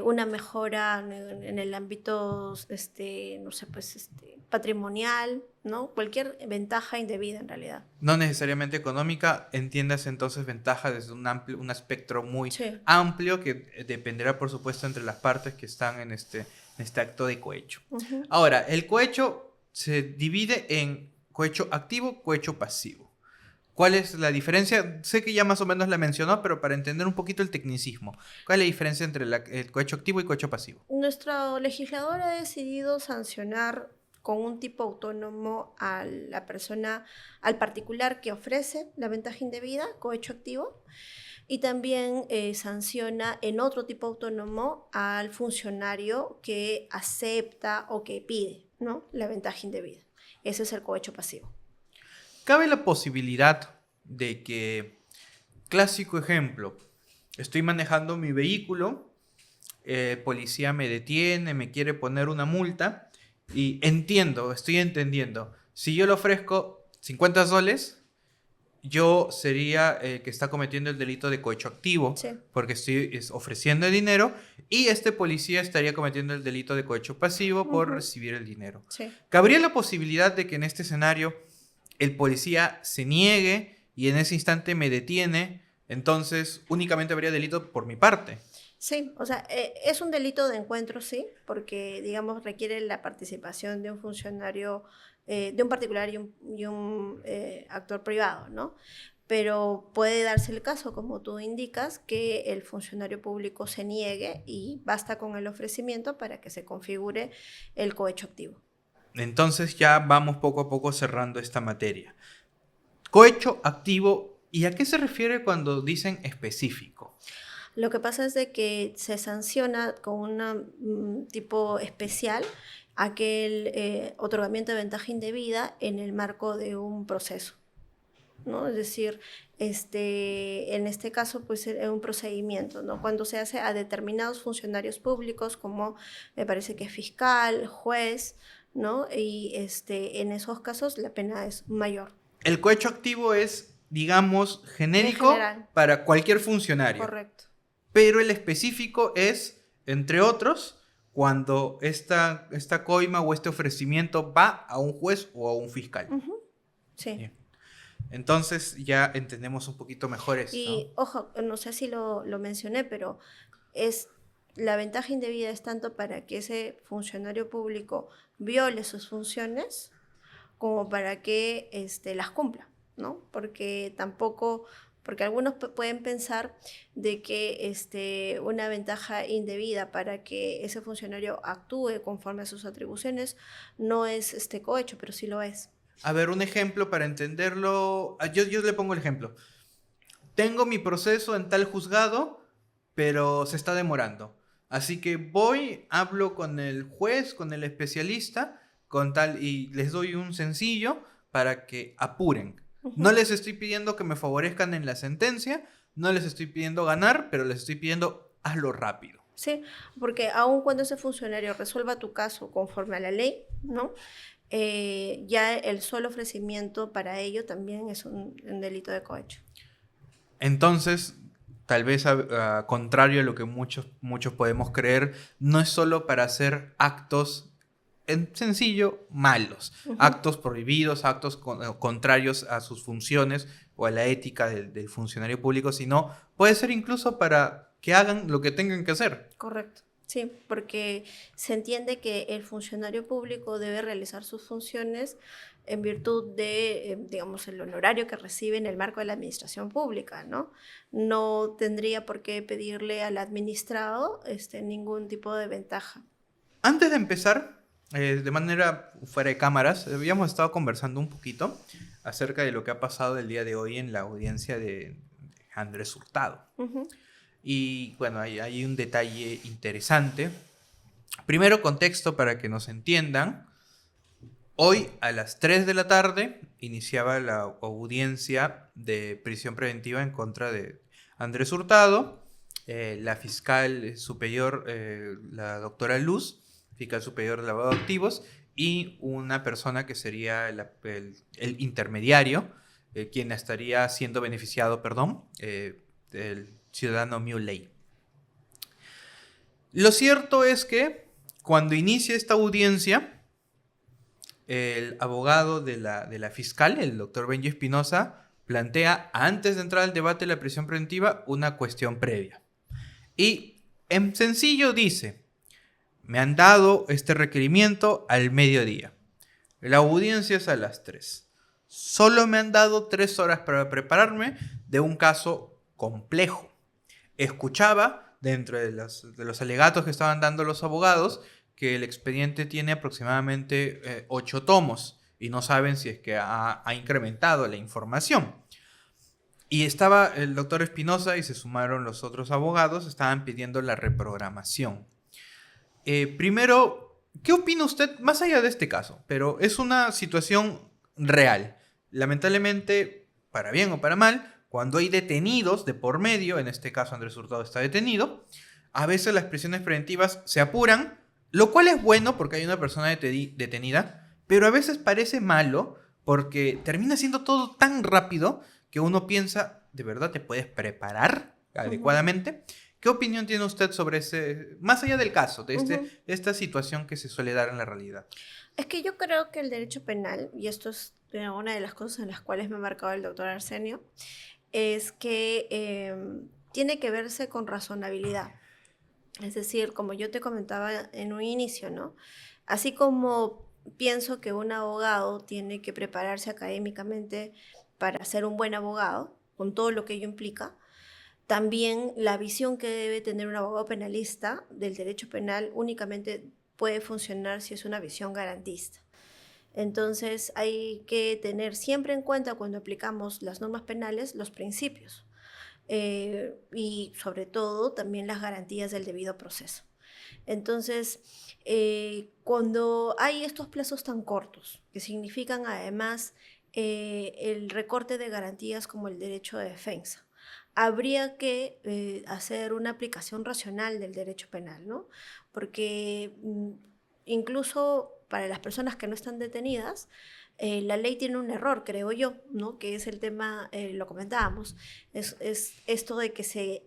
[SPEAKER 1] una mejora en el ámbito, no sé, pues, patrimonial, ¿no? Cualquier ventaja indebida en realidad.
[SPEAKER 2] No necesariamente económica, entiendas entonces ventaja desde un espectro muy
[SPEAKER 1] Sí.
[SPEAKER 2] amplio que dependerá, por supuesto, entre las partes que están en este acto de cohecho.
[SPEAKER 1] Ujú.
[SPEAKER 2] Ahora, el cohecho se divide en cohecho activo, cohecho pasivo. ¿Cuál es la diferencia? Sé que ya más o menos la mencionó, pero para entender un poquito el tecnicismo, ¿cuál es la diferencia entre el cohecho activo y cohecho pasivo?
[SPEAKER 1] Nuestro legislador ha decidido sancionar con un tipo autónomo a la persona, al particular que ofrece la ventaja indebida, cohecho activo, y también sanciona en otro tipo autónomo al funcionario que acepta o que pide, ¿no?, la ventaja indebida. Ese es el cohecho pasivo.
[SPEAKER 2] Cabe la posibilidad de que, clásico ejemplo, estoy manejando mi vehículo, el policía me detiene, me quiere poner una multa y estoy entendiendo, si yo le ofrezco 50 soles, yo sería el que está cometiendo el delito de cohecho activo,
[SPEAKER 1] Sí.
[SPEAKER 2] porque ofreciendo el dinero, y este policía estaría cometiendo el delito de cohecho pasivo por
[SPEAKER 1] Ujú.
[SPEAKER 2] recibir el dinero.
[SPEAKER 1] Sí.
[SPEAKER 2] ¿Cabría la posibilidad de que en este escenario el policía se niegue y en ese instante me detiene? Entonces únicamente habría delito por mi parte.
[SPEAKER 1] Sí, o sea, es un delito de encuentro, sí, porque, digamos, requiere la participación de un funcionario, de un particular y un actor privado, ¿no? Pero puede darse el caso, como tú indicas, que el funcionario público se niegue y basta con el ofrecimiento para que se configure el cohecho activo.
[SPEAKER 2] Entonces ya vamos poco a poco cerrando esta materia. Cohecho activo, ¿y a qué se refiere cuando dicen específico?
[SPEAKER 1] Lo que pasa es de que se sanciona con un tipo especial aquel otorgamiento de ventaja indebida en el marco de un proceso, ¿no? Es decir, en este caso, pues es un procedimiento, ¿no? Cuando se hace a determinados funcionarios públicos, como me parece que fiscal, juez, ¿no? Y en esos casos la pena es mayor.
[SPEAKER 2] El cohecho activo es, digamos,
[SPEAKER 1] En
[SPEAKER 2] genérico
[SPEAKER 1] general,
[SPEAKER 2] para cualquier funcionario,
[SPEAKER 1] correcto.
[SPEAKER 2] pero el específico es, entre otros, cuando esta coima o este ofrecimiento va a un juez o a un fiscal.
[SPEAKER 1] Ujú. Sí.
[SPEAKER 2] Bien. Entonces ya entendemos un poquito mejor esto.
[SPEAKER 1] Y ojo, no sé si lo mencioné, pero es la ventaja indebida es tanto para que ese funcionario público viole sus funciones como para que las cumpla, ¿no? Porque tampoco porque algunos pueden pensar de que una ventaja indebida para que ese funcionario actúe conforme a sus atribuciones no es cohecho, pero sí lo es.
[SPEAKER 2] A ver, un ejemplo para entenderlo. Yo le pongo el ejemplo. Tengo mi proceso en tal juzgado, pero se está demorando. Así que voy, hablo con el juez, con el especialista, con tal, y les doy un sencillo para que apuren. No les estoy pidiendo que me favorezcan en la sentencia, no les estoy pidiendo ganar, pero les estoy pidiendo hazlo rápido.
[SPEAKER 1] Sí, porque aun cuando ese funcionario resuelva tu caso conforme a la ley, ¿no? Ya el solo ofrecimiento para ello también es un delito de cohecho.
[SPEAKER 2] Entonces, tal vez contrario a lo que muchos podemos creer, no es solo para hacer actos en sencillo malos, actos prohibidos, actos contrarios a sus funciones o a la ética del funcionario público, sino puede ser incluso para que hagan lo que tengan que hacer.
[SPEAKER 1] Correcto. Sí, porque se entiende que el funcionario público debe realizar sus funciones en virtud de, digamos, el honorario que recibe en el marco de la administración pública, ¿no? No tendría por qué pedirle al administrado ningún tipo de ventaja.
[SPEAKER 2] Antes de empezar, de manera fuera de cámaras, habíamos estado conversando un poquito acerca de lo que ha pasado el día de hoy en la audiencia de Andrés Hurtado. Y bueno, hay un detalle interesante. Primero, contexto para que nos entiendan. Hoy a las 3 de la tarde iniciaba la audiencia de prisión preventiva en contra de Andrés Hurtado. La fiscal superior, la doctora Luz, fiscal superior de lavado de activos, y una persona que sería el intermediario, quien estaría siendo beneficiado, el ciudadano Muley. Lo cierto es que cuando inicia esta audiencia, el abogado de la fiscal, el doctor Benji Espinosa, plantea, antes de entrar al debate de la prisión preventiva, una cuestión previa. Y en sencillo dice, me han dado este requerimiento al mediodía. La audiencia es a las 3. Solo me han dado 3 horas para prepararme de un caso complejo. Escuchaba, dentro de los alegatos que estaban dando los abogados, que el expediente tiene aproximadamente 8 tomos y no saben si es que ha incrementado la información. Y estaba el doctor Espinosa y se sumaron los otros abogados, estaban pidiendo la reprogramación. Primero, ¿qué opina usted más allá de este caso? Pero es una situación real. Lamentablemente, para bien o para mal, cuando hay detenidos de por medio, en este caso Andrés Hurtado está detenido, a veces las prisiones preventivas se apuran, lo cual es bueno porque hay una persona detenida, pero a veces parece malo porque termina siendo todo tan rápido que uno piensa, ¿de verdad te puedes preparar adecuadamente? ¿Qué opinión tiene usted sobre ese, más allá del caso, de esta situación que se suele dar en la realidad?
[SPEAKER 1] Es que yo creo que el derecho penal, y esto es una de las cosas en las cuales me ha marcado el doctor Arsenio, es que tiene que verse con razonabilidad. Es decir, como yo te comentaba en un inicio, ¿no? Así como pienso que un abogado tiene que prepararse académicamente para ser un buen abogado, con todo lo que ello implica, también la visión que debe tener un abogado penalista del derecho penal únicamente puede funcionar si es una visión garantista. Entonces hay que tener siempre en cuenta cuando aplicamos las normas penales los principios y sobre todo también las garantías del debido proceso. Entonces, cuando hay estos plazos tan cortos, que significan además el recorte de garantías como el derecho de defensa, habría que hacer una aplicación racional del derecho penal, ¿no? Porque incluso para las personas que no están detenidas, la ley tiene un error, creo yo, ¿no? Que es el tema, lo comentábamos, es esto de que se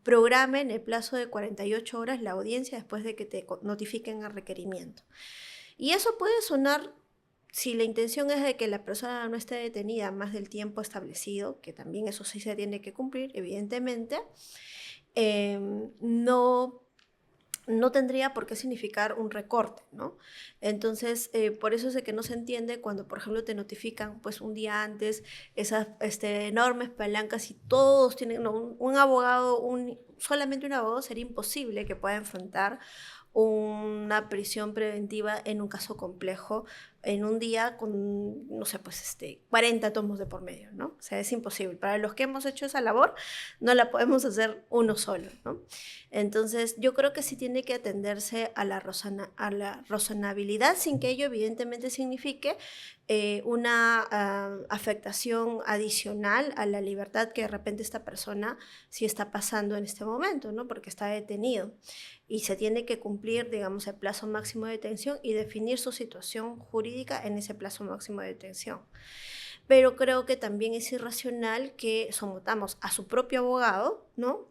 [SPEAKER 1] programe en el plazo de 48 horas la audiencia después de que te notifiquen el requerimiento. Y eso puede sonar, si la intención es de que la persona no esté detenida más del tiempo establecido, que también eso sí se tiene que cumplir, evidentemente, no no tendría por qué significar un recorte, ¿no? Entonces, por eso es de que no se entiende cuando, por ejemplo, te notifican pues un día antes esas enormes palancas y todos tienen, no, un abogado, solamente un abogado sería imposible que pueda enfrentar una prisión preventiva en un caso complejo en un día con, no sé, pues 40 tomos de por medio, ¿no? O sea, es imposible. Para los que hemos hecho esa labor, no la podemos hacer uno solo, ¿no? Entonces, yo creo que sí tiene que atenderse a a la razonabilidad sin que ello evidentemente signifique una afectación adicional a la libertad que de repente esta persona sí está pasando en este momento, ¿no? Porque está detenido y se tiene que cumplir, digamos, el plazo máximo de detención y definir su situación jurídica en ese plazo máximo de detención. Pero creo que también es irracional que sometamos a su propio abogado, ¿no?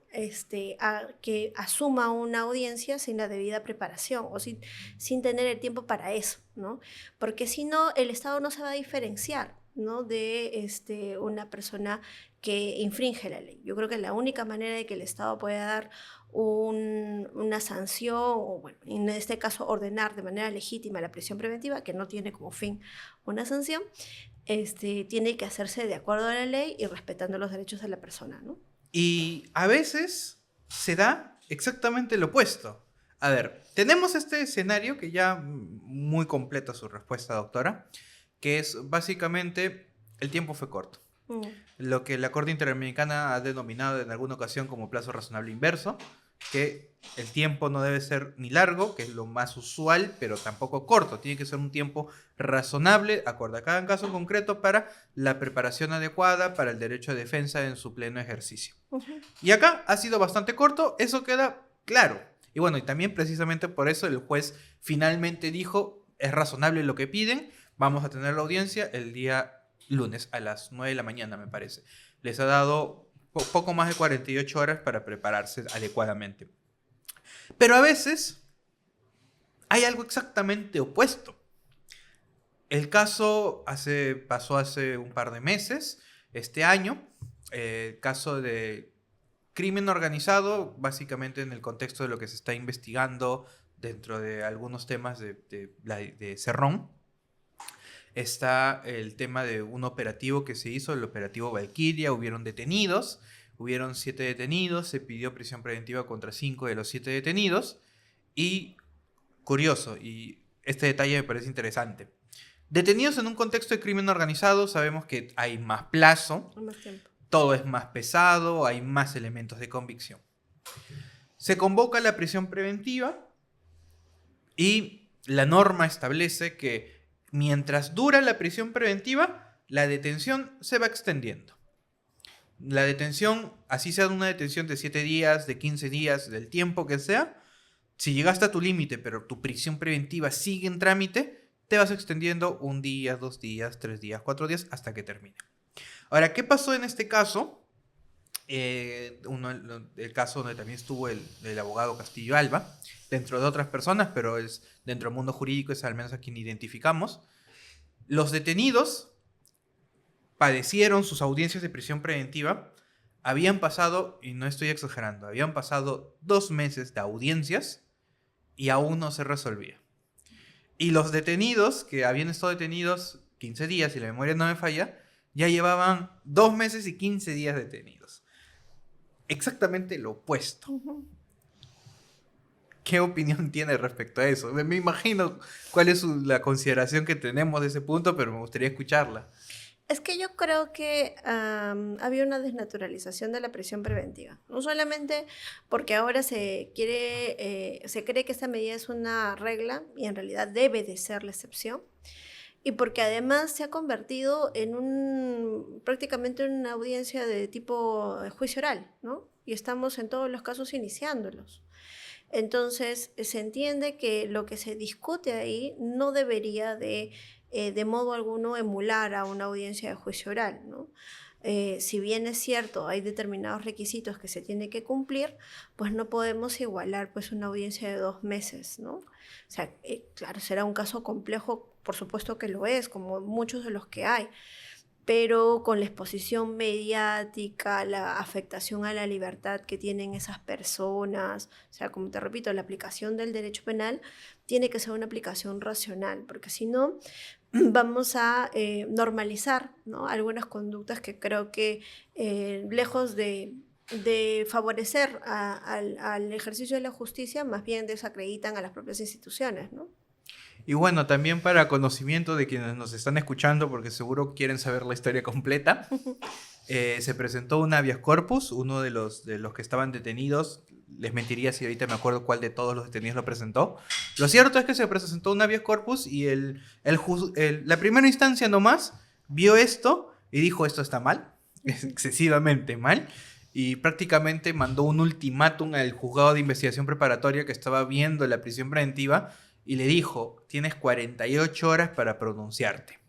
[SPEAKER 1] A que asuma una audiencia sin la debida preparación o sin tener el tiempo para eso, ¿no? Porque si no, el Estado no se va a diferenciar, ¿no? De una persona que infringe la ley. Yo creo que la única manera de que el Estado pueda dar una sanción, o bueno, en este caso ordenar de manera legítima la prisión preventiva, que no tiene como fin una sanción, tiene que hacerse de acuerdo a la ley y respetando los derechos de la persona, ¿no?
[SPEAKER 2] Y a veces se da exactamente lo opuesto. A ver, tenemos este escenario que ya muy completa su respuesta, doctora, que es básicamente el tiempo fue corto. Lo que la Corte Interamericana ha denominado en alguna ocasión como plazo razonable inverso, que el tiempo no debe ser ni largo, que es lo más usual, pero tampoco corto. Tiene que ser un tiempo razonable, acorde a cada caso concreto, para la preparación adecuada para el derecho a defensa en su pleno ejercicio. Y acá ha sido bastante corto, eso queda claro. Y bueno, y también precisamente por eso el juez finalmente dijo, es razonable lo que piden, vamos a tener la audiencia el día lunes a las 9 de la mañana, me parece. Les ha dado poco más de 48 horas para prepararse adecuadamente. Pero a veces hay algo exactamente opuesto. El caso pasó hace un par de meses, este año, el caso de crimen organizado, básicamente en el contexto de lo que se está investigando dentro de algunos temas de Cerrón. Está el tema de un operativo que se hizo, el operativo Valkyria, hubieron 7 detenidos, se pidió prisión preventiva contra 5 de los 7 detenidos, y curioso, y este detalle me parece interesante. Detenidos en un contexto de crimen organizado, sabemos que hay más plazo,
[SPEAKER 1] Más tiempo.
[SPEAKER 2] todo es más pesado, hay más elementos de convicción. Se convoca la prisión preventiva y la norma establece que mientras dura la prisión preventiva, la detención se va extendiendo. La detención, así sea una detención de 7 días, de 15 días, del tiempo que sea, si llegaste a tu límite, pero tu prisión preventiva sigue en trámite, te vas extendiendo 1 día, 2 días, 3 días, 4 días, hasta que termine. Ahora, ¿qué pasó en este caso? El caso donde también estuvo el abogado Castillo Alba, dentro de otras personas, pero es dentro del mundo jurídico, es al menos a quien identificamos. Los detenidos padecieron sus audiencias de prisión preventiva, habían pasado, y no estoy exagerando, habían pasado 2 meses de audiencias y aún no se resolvía. Y los detenidos, que habían estado detenidos 15 días, si la memoria no me falla, ya llevaban 2 meses y 15 días detenidos. Exactamente lo opuesto. ¿Qué opinión tiene respecto a eso? Me imagino cuál es la consideración que tenemos de ese punto, pero me gustaría escucharla.
[SPEAKER 1] Es que yo creo que había una desnaturalización de la prisión preventiva. No solamente porque ahora se cree que esta medida es una regla y en realidad debe de ser la excepción. Y porque además se ha convertido en prácticamente una audiencia de tipo juicio oral, ¿no? Y estamos en todos los casos iniciándolos. Entonces, se entiende que lo que se discute ahí no debería de modo alguno emular a una audiencia de juicio oral, ¿no? Si bien es cierto, hay determinados requisitos que se tiene que cumplir, pues no podemos igualar pues una audiencia de 2 meses, ¿no? O sea, claro, será un caso complejo, por supuesto que lo es, como muchos de los que hay, pero con la exposición mediática, la afectación a la libertad que tienen esas personas, o sea, como te repito, la aplicación del derecho penal tiene que ser una aplicación racional, porque si no, vamos a normalizar, ¿no?, algunas conductas que creo que lejos de favorecer al ejercicio de la justicia, más bien desacreditan a las propias instituciones, ¿no?
[SPEAKER 2] Y bueno, también para conocimiento de quienes nos están escuchando, porque seguro quieren saber la historia completa, se presentó un habeas corpus, uno de los que estaban detenidos. Les mentiría si ahorita me acuerdo cuál de todos los detenidos lo presentó. Lo cierto es que se presentó un habeas corpus y la primera instancia nomás vio esto y dijo: esto está mal, es excesivamente mal, y prácticamente mandó un ultimátum al juzgado de investigación preparatoria que estaba viendo la prisión preventiva y le dijo: tienes 48 horas para pronunciarte.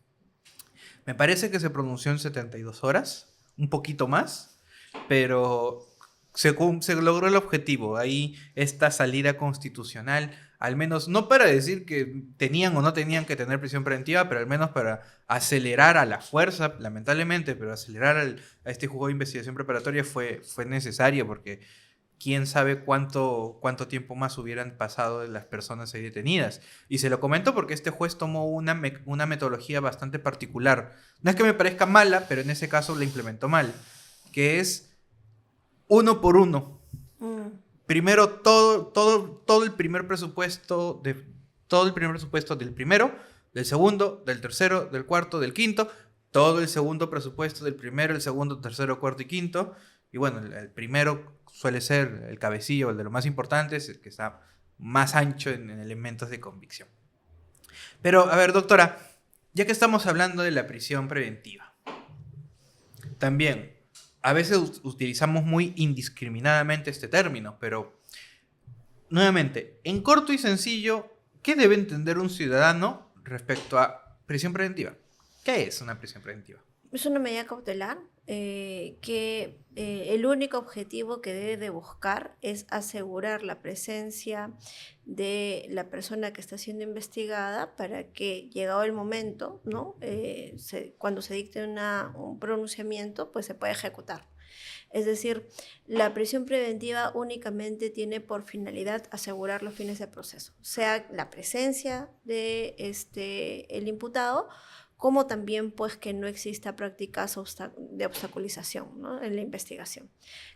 [SPEAKER 2] Me parece que se pronunció en 72 horas, un poquito más, pero se logró el objetivo. Ahí esta salida constitucional, al menos no para decir que tenían o no tenían que tener prisión preventiva, pero al menos para acelerar a la fuerza, lamentablemente, pero acelerar a este juzgado de investigación preparatoria fue necesario, porque quién sabe cuánto tiempo más hubieran pasado de las personas ahí detenidas. Y se lo comento porque este juez tomó una metodología bastante particular. No es que me parezca mala, pero en ese caso la implementó mal, que es uno por uno. Primero todo el primer presupuesto del primero, del segundo, del tercero, del cuarto, del quinto, todo el segundo presupuesto del primero, el segundo, tercero, cuarto y quinto. Y bueno, el primero suele ser el cabecillo, el de lo más importante, es el que está más ancho en elementos de convicción. Pero, a ver, doctora, ya que estamos hablando de la prisión preventiva, también a veces utilizamos muy indiscriminadamente este término, pero nuevamente, en corto y sencillo, ¿qué debe entender un ciudadano respecto a prisión preventiva? ¿Qué es una prisión preventiva?
[SPEAKER 1] Es una medida cautelar que el único objetivo que debe de buscar es asegurar la presencia de la persona que está siendo investigada para que, llegado el momento, ¿no?, cuando se dicte un pronunciamiento, pues se pueda ejecutar. Es decir, la prisión preventiva únicamente tiene por finalidad asegurar los fines del proceso, sea la presencia de el imputado, como también pues que no exista prácticas de obstaculización, ¿no?, en la investigación,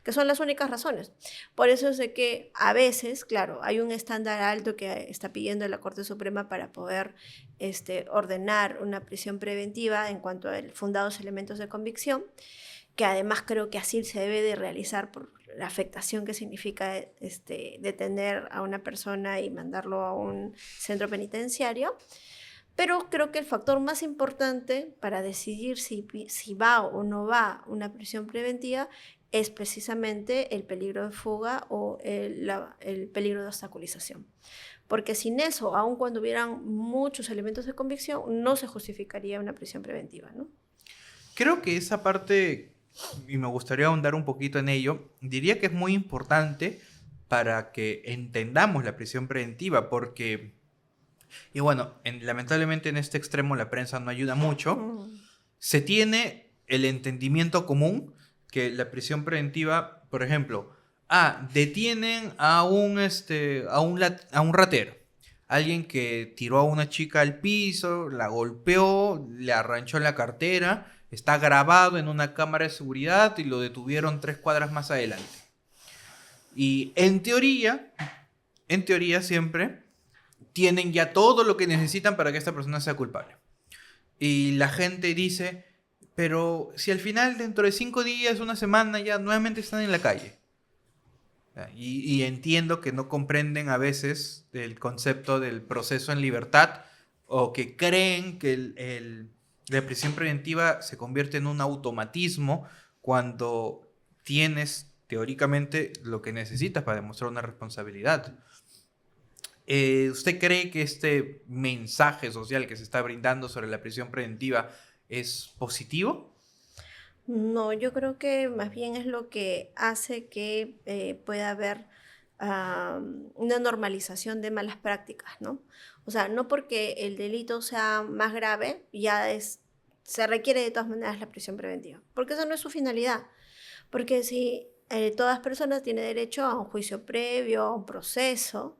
[SPEAKER 1] que son las únicas razones. Por eso es de que a veces, claro, hay un estándar alto que está pidiendo la Corte Suprema para poder ordenar una prisión preventiva en cuanto a fundados elementos de convicción, que además creo que así se debe de realizar por la afectación que significa detener a una persona y mandarlo a un centro penitenciario. Pero creo que el factor más importante para decidir si va o no va una prisión preventiva es precisamente el peligro de fuga o el peligro de obstaculización. Porque sin eso, aun cuando hubieran muchos elementos de convicción, no se justificaría una prisión preventiva, ¿no?
[SPEAKER 2] Creo que esa parte, y me gustaría ahondar un poquito en ello, diría que es muy importante para que entendamos la prisión preventiva, porque, y bueno, lamentablemente en este extremo la prensa no ayuda mucho. Se tiene el entendimiento común que la prisión preventiva, por ejemplo, detienen a un ratero, alguien que tiró a una chica al piso, la golpeó, le arranchó la cartera, está grabado en una cámara de seguridad y lo detuvieron 3 cuadras más adelante. Y en teoría siempre tienen ya todo lo que necesitan para que esta persona sea culpable. Y la gente dice: pero si al final, dentro de 5 días, una semana, ya nuevamente están en la calle. Y entiendo que no comprenden a veces el concepto del proceso en libertad, o que creen que la prisión preventiva se convierte en un automatismo cuando tienes teóricamente lo que necesitas para demostrar una responsabilidad. ¿Usted cree que este mensaje social que se está brindando sobre la prisión preventiva es positivo?
[SPEAKER 1] No, yo creo que más bien es lo que hace que pueda haber una normalización de malas prácticas, ¿no? O sea, no porque el delito sea más grave, ya es se requiere de todas maneras la prisión preventiva, porque esa no es su finalidad. Porque si todas personas tienen derecho a un juicio previo, a un proceso,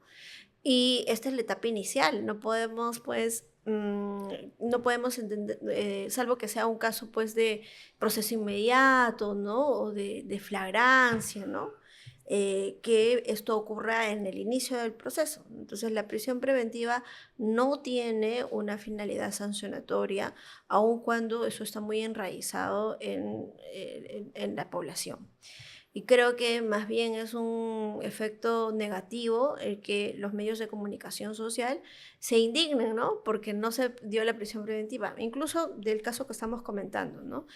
[SPEAKER 1] y esta es la etapa inicial, no podemos pues no podemos entender, salvo que sea un caso pues de proceso inmediato, ¿no? O de flagrancia, ¿no? Que esto ocurra en el inicio del proceso. Entonces la prisión preventiva no tiene una finalidad sancionatoria, aun cuando eso está muy enraizado en la población. Y creo que más bien es un efecto negativo el que los medios de comunicación social se indignen, ¿no? Porque no se dio la prisión preventiva, incluso del caso que estamos comentando, ¿no?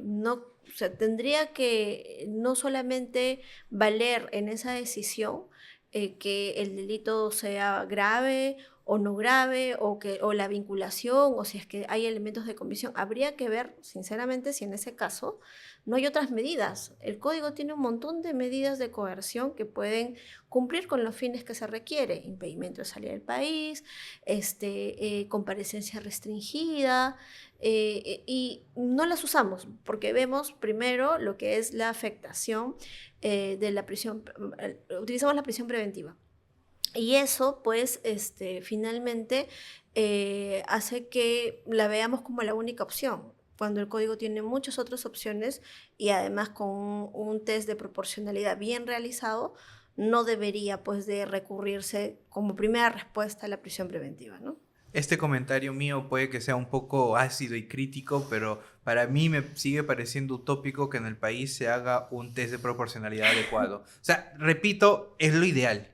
[SPEAKER 1] No, o sea, tendría que no solamente valer en esa decisión que el delito sea grave o no grave, o la vinculación, o si es que hay elementos de comisión. Habría que ver, sinceramente, si en ese caso no hay otras medidas. El código tiene un montón de medidas de coerción que pueden cumplir con los fines que se requiere: impedimento de salida del país, comparecencia restringida, y no las usamos porque vemos primero lo que es la afectación de la prisión, utilizamos la prisión preventiva. Y eso, pues, finalmente hace que la veamos como la única opción, cuando el código tiene muchas otras opciones, y además con un test de proporcionalidad bien realizado, no debería, pues, de recurrirse como primera respuesta a la prisión preventiva, ¿no?
[SPEAKER 2] Este comentario mío puede que sea un poco ácido y crítico, pero para mí me sigue pareciendo utópico que en el país se haga un test de proporcionalidad adecuado. O sea, repito, es lo ideal.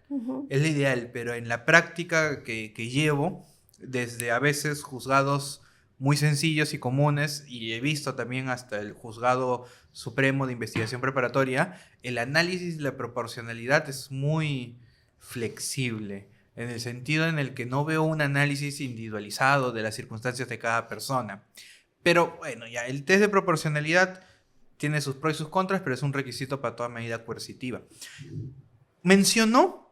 [SPEAKER 2] Es lo ideal, pero en la práctica que llevo, desde a veces juzgados muy sencillos y comunes, y he visto también hasta el Juzgado Supremo de Investigación Preparatoria, el análisis de la proporcionalidad es muy flexible, en el sentido en el que no veo un análisis individualizado de las circunstancias de cada persona. Pero bueno, ya, el test de proporcionalidad tiene sus pros y sus contras, pero es un requisito para toda medida coercitiva. Mencionó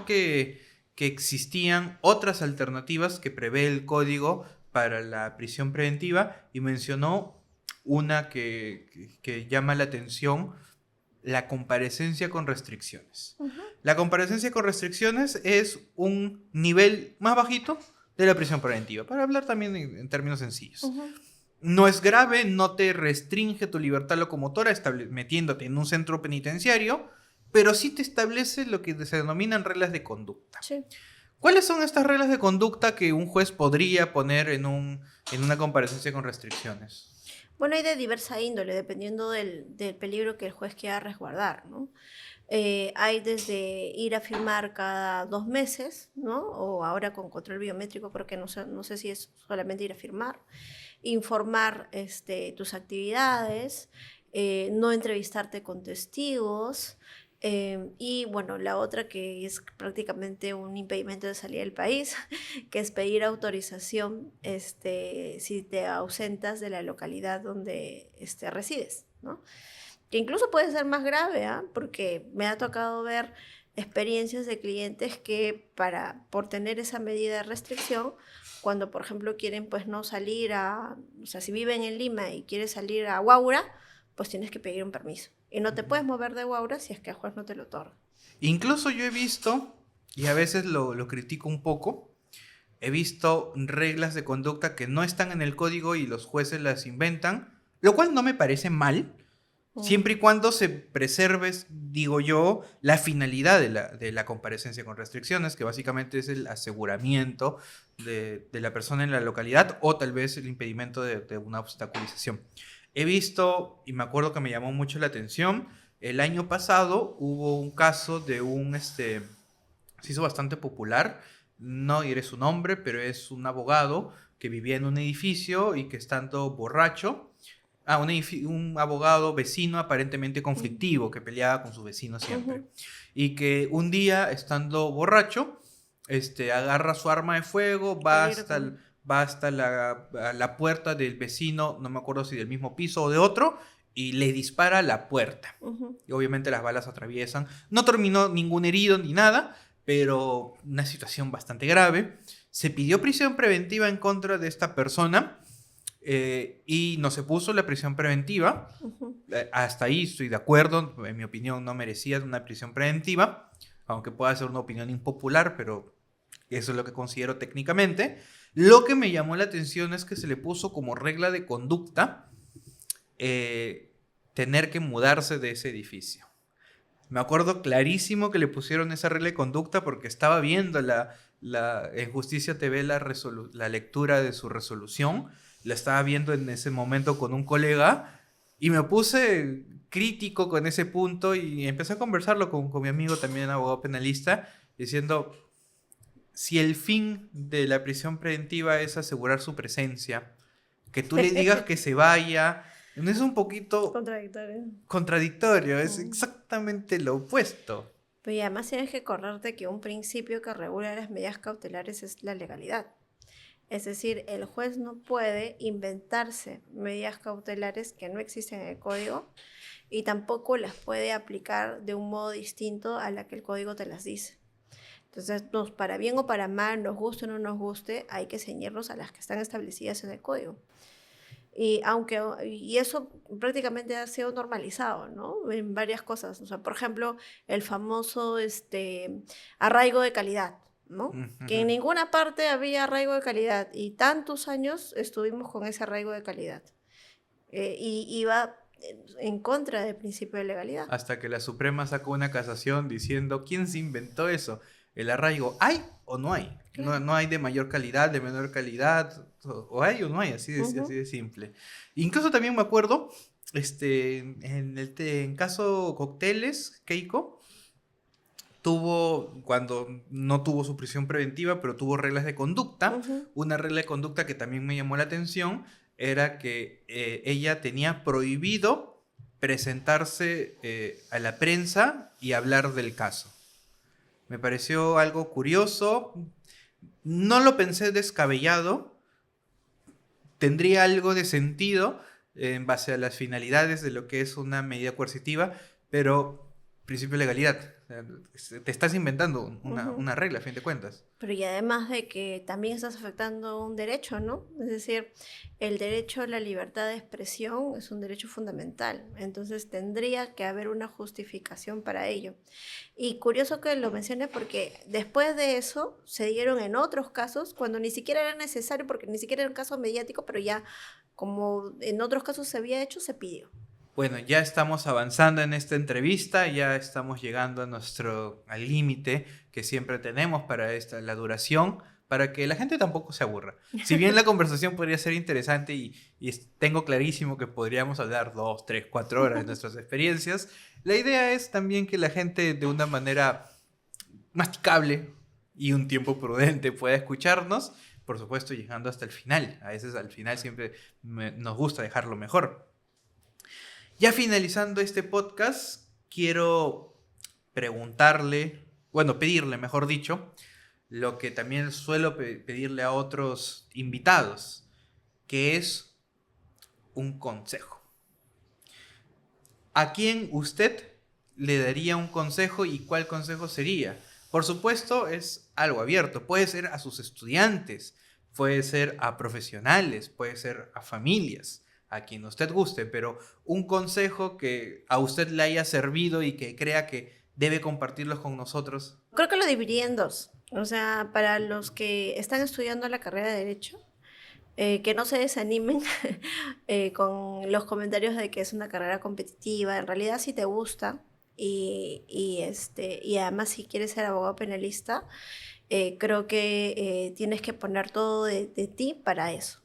[SPEAKER 2] que existían otras alternativas que prevé el código para la prisión preventiva, y mencionó una que llama la atención: la comparecencia con restricciones. La comparecencia con restricciones es un nivel más bajito de la prisión preventiva, para hablar también en términos sencillos. No es grave, no te restringe tu libertad locomotora metiéndote en un centro penitenciario, pero sí te establece lo que se denominan reglas de conducta.
[SPEAKER 1] Sí.
[SPEAKER 2] ¿Cuáles son estas reglas de conducta que un juez podría poner en una comparecencia con restricciones?
[SPEAKER 1] Bueno, hay de diversa índole, dependiendo del peligro que el juez quiera resguardar, ¿no? Hay desde ir a firmar cada 2 meses, ¿no? O ahora con control biométrico, porque no sé si es solamente ir a firmar, informar tus actividades, no entrevistarte con testigos, y bueno, la otra, que es prácticamente un impedimento de salida del país, que es pedir autorización si te ausentas de la localidad donde resides, ¿no? Que incluso puede ser más grave, ¿ah? Porque me ha tocado ver experiencias de clientes que por tener esa medida de restricción, cuando por ejemplo quieren pues no salir o sea, si viven en Lima y quieres salir a Huaura, pues tienes que pedir un permiso. Y no te puedes mover de Huaura si es que el juez no te lo otorga.
[SPEAKER 2] Incluso yo he visto, y a veces lo critico un poco, he visto reglas de conducta que no están en el código y los jueces las inventan, lo cual no me parece mal, siempre y cuando se preserve, digo yo, la finalidad de la comparecencia con restricciones, que básicamente es el aseguramiento de la persona en la localidad, o tal vez el impedimento de una obstaculización. He visto, y me acuerdo que me llamó mucho la atención, el año pasado hubo un caso de se hizo bastante popular, no diré su nombre, pero es un abogado que vivía en un edificio y que, estando borracho, un abogado vecino aparentemente conflictivo, que peleaba con su vecino siempre, y que un día, estando borracho, agarra su arma de fuego, va hasta la puerta del vecino, no me acuerdo si del mismo piso o de otro, y le dispara a la puerta. Y obviamente las balas atraviesan. No terminó ningún herido ni nada, pero una situación bastante grave. Se pidió prisión preventiva en contra de esta persona y no se puso la prisión preventiva. Hasta ahí estoy de acuerdo. En mi opinión no merecía una prisión preventiva, aunque pueda ser una opinión impopular, pero eso es lo que considero técnicamente. Lo que me llamó la atención es que se le puso como regla de conducta tener que mudarse de ese edificio. Me acuerdo clarísimo que le pusieron esa regla de conducta porque estaba viendo en Justicia TV la lectura de su resolución. La estaba viendo en ese momento con un colega y me puse crítico con ese punto y empecé a conversarlo con mi amigo también abogado penalista, diciendo, si el fin de la prisión preventiva es asegurar su presencia, que tú le digas que se vaya, no es un poquito contradictorio, es exactamente lo opuesto.
[SPEAKER 1] Pero y además tienes que acordarte que un principio que regula las medidas cautelares es la legalidad. Es decir, el juez no puede inventarse medidas cautelares que no existen en el código y tampoco las puede aplicar de un modo distinto a la que el código te las dice. Entonces, para bien o para mal, nos guste o no nos guste, hay que ceñirnos a las que están establecidas en el código. Y eso prácticamente ha sido normalizado, ¿no? En varias cosas. O sea, por ejemplo, el famoso arraigo de calidad, ¿no? Que en ninguna parte había arraigo de calidad y tantos años estuvimos con ese arraigo de calidad. Y iba en contra del principio de legalidad.
[SPEAKER 2] Hasta que la Suprema sacó una casación diciendo, ¿quién se inventó eso? El arraigo, ¿hay o no hay? Claro. No hay de mayor calidad, de menor calidad, o hay o no hay, así de simple. Incluso también me acuerdo, en caso Cócteles, Keiko cuando no tuvo su prisión preventiva, pero tuvo reglas de conducta. Una regla de conducta que también me llamó la atención era que ella tenía prohibido presentarse a la prensa y hablar del caso. Me pareció algo curioso. No lo pensé descabellado. Tendría algo de sentido en base a las finalidades de lo que es una medida coercitiva, pero principio de legalidad. Te estás inventando una regla, a fin de cuentas.
[SPEAKER 1] Pero y además de que también estás afectando un derecho, ¿no? Es decir, el derecho a la libertad de expresión es un derecho fundamental. Entonces tendría que haber una justificación para ello. Y curioso que lo menciones porque después de eso se dieron en otros casos cuando ni siquiera era necesario, porque ni siquiera era un caso mediático, pero ya como en otros casos se había hecho, se pidió.
[SPEAKER 2] Bueno, ya estamos avanzando en esta entrevista, ya estamos llegando al límite que siempre tenemos para la duración, para que la gente tampoco se aburra. Si bien la conversación podría ser interesante y tengo clarísimo que podríamos hablar 2, 3, 4 horas de nuestras experiencias, la idea es también que la gente de una manera masticable y un tiempo prudente pueda escucharnos, por supuesto llegando hasta el final. A veces al final siempre nos gusta dejarlo mejor. Ya finalizando este podcast, quiero pedirle, mejor dicho, lo que también suelo pedirle a otros invitados, que es un consejo. ¿A quién usted le daría un consejo y cuál consejo sería? Por supuesto, es algo abierto. Puede ser a sus estudiantes, puede ser a profesionales, puede ser a familias, a quien usted guste, pero un consejo que a usted le haya servido y que crea que debe compartirlo con nosotros.
[SPEAKER 1] Creo que lo dividiría en dos. O sea, para los que están estudiando la carrera de Derecho, que no se desanimen con los comentarios de que es una carrera competitiva. En realidad, si te gusta y además si quieres ser abogado penalista, creo que tienes que poner todo de ti para eso.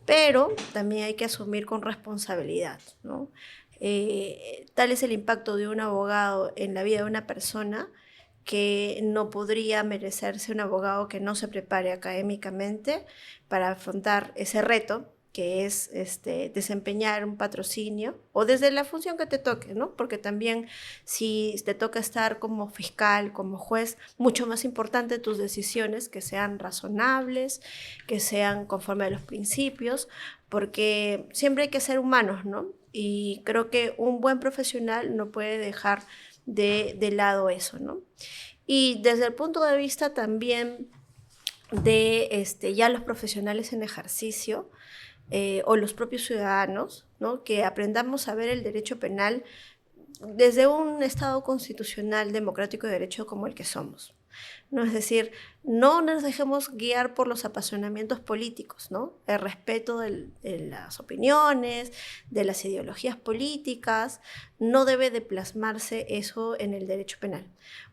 [SPEAKER 1] Pero también hay que asumir con responsabilidad, ¿no? Tal es el impacto de un abogado en la vida de una persona que no podría merecerse un abogado que no se prepare académicamente para afrontar ese reto que es desempeñar un patrocinio o desde la función que te toque, ¿no? Porque también si te toca estar como fiscal, como juez, mucho más importante tus decisiones que sean razonables, que sean conforme a los principios, porque siempre hay que ser humanos, ¿no? Y creo que un buen profesional no puede dejar de lado eso, ¿no? Y desde el punto de vista también de ya los profesionales en ejercicio o los propios ciudadanos, ¿no? Que aprendamos a ver el derecho penal desde un Estado constitucional, democrático y de derecho como el que somos. ¿No? Es decir, no nos dejemos guiar por los apasionamientos políticos, ¿no? El respeto de las opiniones, de las ideologías políticas, no debe de plasmarse eso en el derecho penal,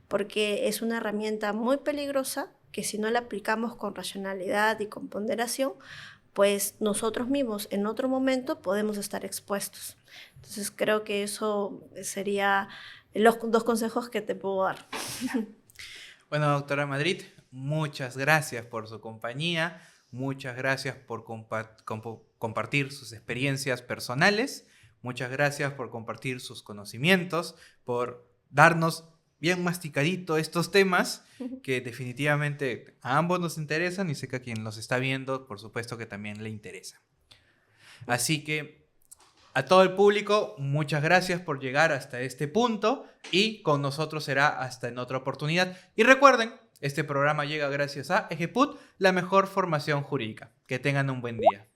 [SPEAKER 1] porque es una herramienta muy peligrosa que si no la aplicamos con racionalidad y con ponderación, pues nosotros mismos en otro momento podemos estar expuestos. Entonces creo que eso sería los dos consejos que te puedo dar.
[SPEAKER 2] Bueno, doctora Madrid, muchas gracias por su compañía, muchas gracias por compartir sus experiencias personales, muchas gracias por compartir sus conocimientos, por darnos bien masticadito estos temas que definitivamente a ambos nos interesan y sé que a quien los está viendo, por supuesto que también le interesa. Así que a todo el público, muchas gracias por llegar hasta este punto y con nosotros será hasta en otra oportunidad. Y recuerden, este programa llega gracias a EGEPUT, la mejor formación jurídica. Que tengan un buen día.